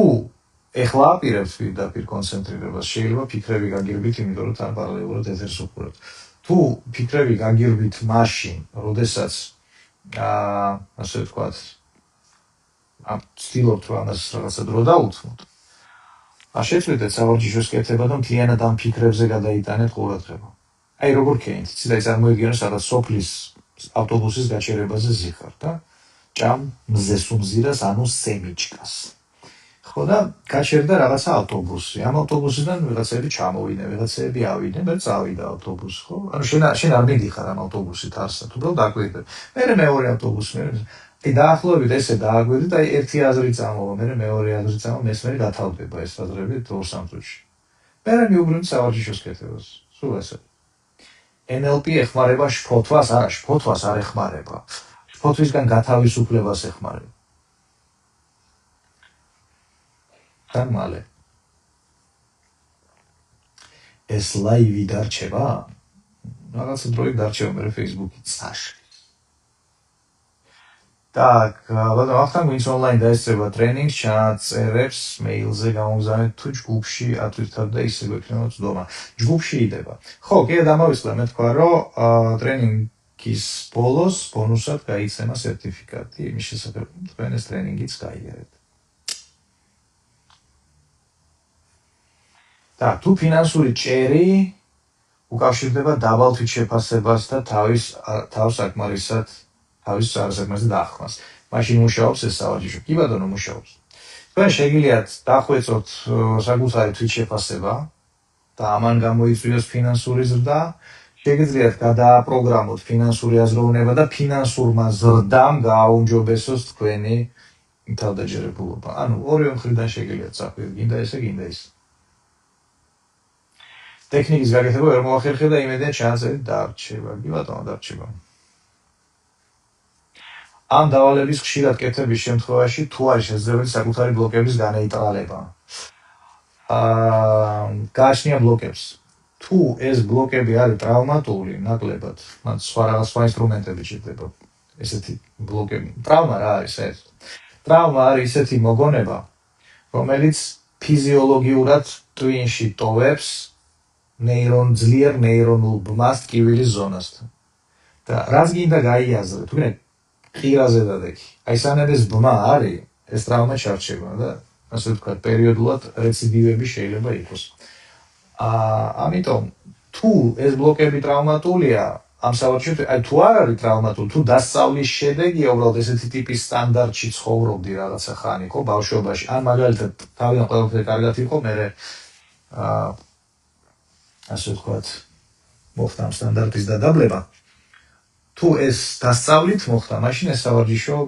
ეხლა აპირებთ პირდაპირ კონცენტრირებას, შეიძლება ფიქრები გაგირბით, იმიტომ რომ თან პარალელურად ეთერს უყურებთ. თუ ფიქრები გაგირბით მაშინ, როდესაც ასე ვთქვათ, ცდილობთ რომ ამას რაღაცა დრო დაუთმოთ, შეწყვეტეთ სავარჯიშოს კეთება და მთლიანად ამ ფიქრებზე გადაიტანეთ ყურადღება. აი როგორ ქენით, იცით, აი წარმოიდგინე სადაც სოფლის ავტობუსის გაჩერებაზე ზიხარ და ჭამ მზეს უმზირას, ანუ სემიჩკას. ხო და გაჩერდა რაღაცა ავტობუსი. ამ ავტობუსიდან ვიღაცები ჩამოვიდნენ, ვიღაცები ავიდნენ, მე წავიდა ავტობუსი, ხო? ანუ შენ არ მიდიხარ ამ ავტობუსით არსად, უბრალოდ დაგვირდებ. მე მეორე ავტობუსი, აი დაახლოებით ესე დააგვირდით, აი ერთი აზრი წამოვა, მე მეორე აზრი წამოვა, მესმე გათავდება ეს აზრები 2-3 წუთში. მე მიუბრუნდი სავარჯიშოს კეთებას. სულ ესე. NLP ეხმარება შფოთვას, არა, შფოთვას არ ეხმარება. შფოთვისგან გათავისუფლებას ეხმარება. თან მალე. ეს ლაივი დარჩება? რაღაცა დროით დარჩება, მე Facebook-ით წაშლის. Так, ბატონო, ახლა ვინც ონლაინ დაესწრება ტრენინგს, ჩაწერებს მეილზე გამოგზავნეთ თუ ჯგუფში ატვირთად და ისე გვექნება წვდომა. ჯგუფში იდება. ხო, კიდე დამავიწყდა, მე თქვა, რომ ტრენინგის ბოლოს ბონუსად გაიცემა სერტიფიკატი, იმის შესახებ, თქვენ ეს ტრენინგიც გაიარეთ. და თუ ფინანსური ჭერი უკავშირდება დაბალ თვითშეფასებას და თავს საკმარისად თავის არასაკმარისად ახმას. მაშინ მუშაობს ეს სავარჯიშო. კი ბატონო, მუშაობს. თქვენ შეგიძლიათ დახვეწოთ საკუთარი თვითშეფასება და ამან გამოიწვიოს ფინანსური ზრდა, შეგიძლიათ გადააპროგრამოთ ფინანსური აზროვნება და ფინანსურმა ზრდამ გააუმჯობესოს თქვენი თავდაჯერებულობა. ანუ ორივე მხრიდან შეგიძლიათ წახვიდეთ, გინდა ესე, გინდა ის. ტექნიკის გაკეთება ვერ მოახერხებდა იმედია ჩააწერით დარჩება. კი ბატონო, დარჩება. ამ დავალების ხშირად კეთების შემთხვევაში თუ არის შესაძლებელი საკუთარი ბლოკების განეიტრალება. გააჩნია ბლოკებს. თუ ეს ბლოკები არის ტრავმატული, ნაკლებად, მათ სხვა ინსტრუმენტები ჭირდება. ესეთი ბლოკები. ტრავმა რა არის ეს? ტრავმა არის ესეთი მოგონება, რომელიც ფიზიოლოგიურად ტვინში ტოვებს ძლიერ ნეირონულ ბმას ტკივილის ზონასთან. და რაც გინდა გაიაზრე, თუ ყირაზე დადექი. აი სანამ ეს ბმა არის, ეს ტრავმა ჩარჩება და ასე ვთქვათ, პერიოდულად რეციდივები შეიძლება იყოს. ამიტომ თუ ეს ბლოკები ტრავმატულია, ამ სავარჯიშოდ, აი თუ არ არის ტრავმატული, თუ დასწავლის შედეგია, უბრალოდ ესეთი ტიპის სტანდარტში ცხოვრობდი რაღაცა ხანი, ხო, ბავშვობაში, ან მაგალითად თავიდან ყველაფერი კარგად იყო, მერე ასე ვთქვათ, მოხდა ამ სტანდარტის დადაბლება. თუ ეს დასწავლით მოხდა, მაშინ ეს სავარჯიშო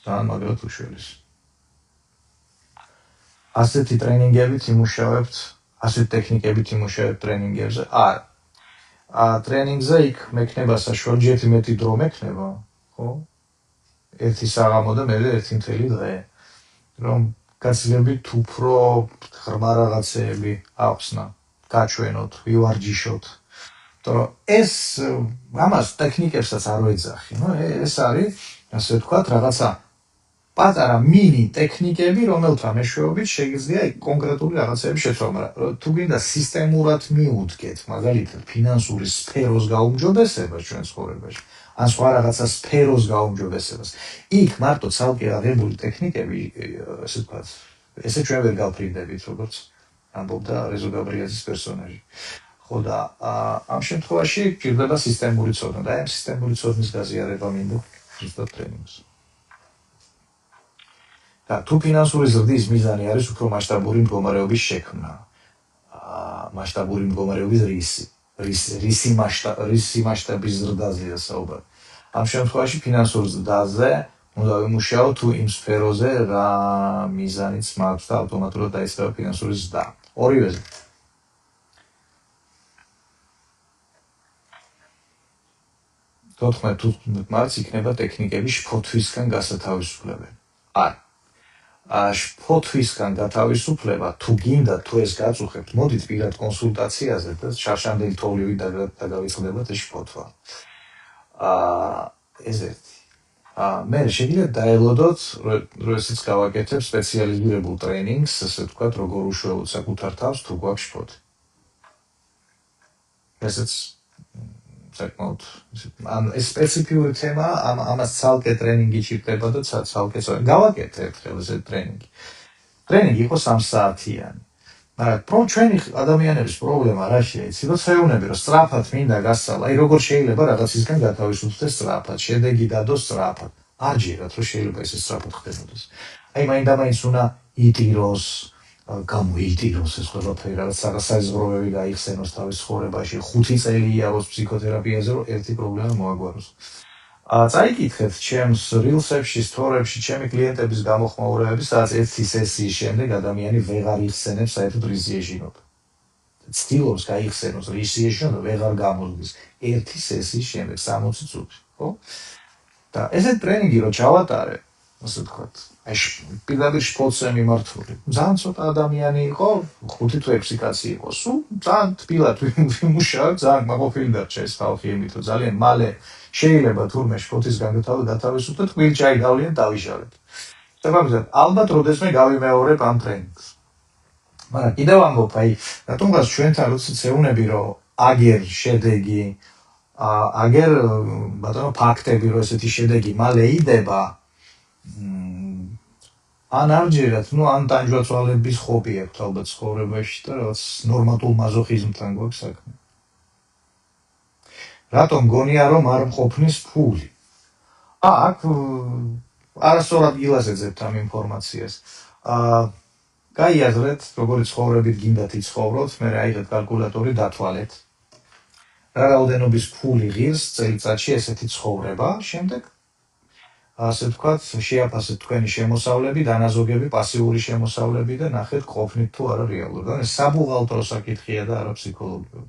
ძალიან მაგრად უშველის. ასეთი ტრენინგებით იმუშავებთ, ასეთი ტექნიკებით იმუშავებთ ტრენინგებზე? არა. ტრენინგზე იქ მექნება საშუალო ჯერ მეტი დრო მექნება, ხო? ერთი საღამო და მერე 1.5 დღე. რომ გაცილებით უფრო ღრმა რაღაცეები ახსნა, გაჩვენოთ, ვივარჯიშოთ. რომ ეს ამას ტექნიკებსაც არ ვეძახი, ეს არის, ასე ვთქვათ, რაღაცა პატარა მინი ტექნიკები, რომელთა მეშვეობით შეგიძლია კონკრეტული რაღაცები შეცვალო, მაგრამ თუ გინდა სისტემურად მიუდგეთ, მაგალითად, ფინანსური სფეროს გაუმჯობესებას ჩვენ ცხოვრებაში, ან სხვა რაღაცა სფეროს გაუმჯობესებას, იქ მარტო ცალკე აღებული ტექნიკები, ასე ვთქვათ, ესე ჩვენ ვერ გავფრინდებით, როგორც ამბობდა რეზო გაბრიაძის პერსონაჟი. ხო და ამ შემთხვევაში გჭირდება სისტემური ცოდნა და ამ სისტემური ცოდნის გაზიარება მინდა ზუსტად ტრენინგს. და თუ ფინანსური ზრდის მიზანი არის უფრო მასშტაბური მდგომარეობის შექმნა, მასშტაბური მდგომარეობის რისი მასშტაბის ზრდაზეა საუბარი. ამ შემთხვევაში ფინანსურ ზრდაზე უნდა ვიმუშაოთ თუ იმ სფეროზე რა მიზანიც მაქვს და ავტომატურად დაიწყება ფინანსური ზრდა. ორივეზე. 14 მარტს იქნება ტექნიკების შფოთვისგან გასათავისუფლებელი. შფოთვისგან გათავისუფლება, თუ გინდა, თუ ეს გაწუხებთ, მოდით პირად კონსულტაციაზე და შარშანდელი თოვლივით დაგავიწყდებათ ეს შფოთვა. ეს ერთი. მე შეგიძლიათ დაელოდოთ, რომ ესეც გავაკეთებ სპეციალიზირებულ ტრენინგს, ასე ვთქვათ, როგორ უშუალოდ საკუთარ თავს თუ გვაქვს შფოთვა. ესეც საკმაოდ ეს სპეციფიური თემა, ამას ცალკე ტრენინგი ჭირდება და ცალკე გავაკეთე ერთხელ ეს ტრენინგი. ტრენინგი იყო 3 საათიანი. მაგრამ ჩვენი ადამიანების პრობლემა რა შეიძლება, როცა ეუბნები, რომ სწრაფად მინდა გასცალა, აი როგორ შეიძლება რაღაცისგან გათავისუფლდეს სწრაფად, შედეგი დადოს სწრაფად. არ ჯერათ, რომ შეიძლება ესე სწრაფად ხდებოდეს. აი მაინდა-მაინც უნდა იტიროს, გამოიტიროს ეს ყველაფერი, რაღაც საიზღროვები გაიხსენოს თავის ცხოვრებაში, 5 წელი იაროს ფსიქოთერაპიაზე, რომ ერთი პრობლემა მოაგვაროს. წაიკითხეთ ჩემს rilsებში, story-ებში ჩემი კლიენტების გამოხმაურებები, სადაც ერთი სესიის შემდეგ ადამიანი ვეღარ იხსენებს საერთოდ რის ეშინოდა. ცდილობს გაიხსენოს რის ეშინოდა, ვეღარ გამოსდის. ერთი სესიის შემდეგ 60 წუთი, ხო? და ესეთ ტრენინგი რო ჩავატარე, ასე ვთქვათ, აი პირდაპირ შფოთზე მიმართული. ძალიან ცოტა ადამიანი იყო, 5 თუ 6 კაცი იყო. სულ ძალიან თბილად ვიმუშავებ, ძალიან მაყოფილი დარჩა ეს ხალხი, იმიტომ ძალიან მალე შეიძლება თურმე შფოთისგან გათავისუფლდეთ, ვილჭაი დავლინეთ, დავიშალეთ. შესაბამისად, ალბათ როდესმე გავიმეორებ ამ ტრენინგს. მაგრამ კიდევ ამბობ, აი, რატომღაც ჩვენთან როდესაც ეუბნები, რომ აგერ შედეგი, აგერ ბატონო ფაქტები, რომ ესეთი შედეგი მალე იდება, ან არჯერათ, ან ტანჯვაცვალების ხობი აქვს ალბათ ცხოვრებაში და რაღაც ნორმატულ მაზოხიზმთან გვაქვს საქმე. რატომ გონია, რომ არ მყოფნის ფული? აქ არასწორად გილაზეძებთ ამ ინფორმაციას. გაიაზრეთ, როგორი ცხოვრებით გინდათ იცხოვროთ, მე აიღეთ კალკულატორი დათვალეთ. რა რაოდენობის ფული ღირს წელიწადში ესეთი ცხოვრება, შემდეგ ასე ვთქვათ, შეაფასეთ თქვენი შემოსავლები, დანაზოგები, პასიური შემოსავლები და ნახეთ, ყოფნით თუ არა რეალურად. ეს საბუღალტრო საკითხია და არა ფსიქოლოგიური.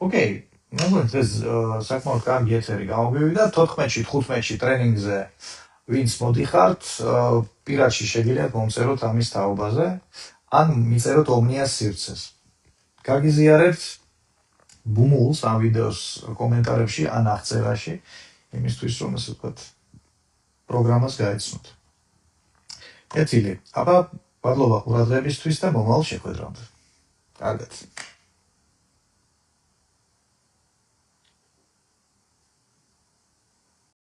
ოკეი, მოგეთ ეს საკმაოდ კარგი ეთერი გამოგვივიდა 14-15-ში ტრენინგზე ვინც მოდიხართ, პირადში შეგიძლიათ მომწეროთ ამის თაობაზე, ან მიწეროთ ომნიას სივრცეს. გაგიზიარებთ ბუმულს ამ ვიდეოს კომენტარებში ან აღწერაში, იმისთვის რომ ასე ვთქვათ, პროგრამას გაეცნოთ. ეთილი, აბა მადლობა ყურადღებისთვის და მომავალ შეხვედრამდე. კარგად.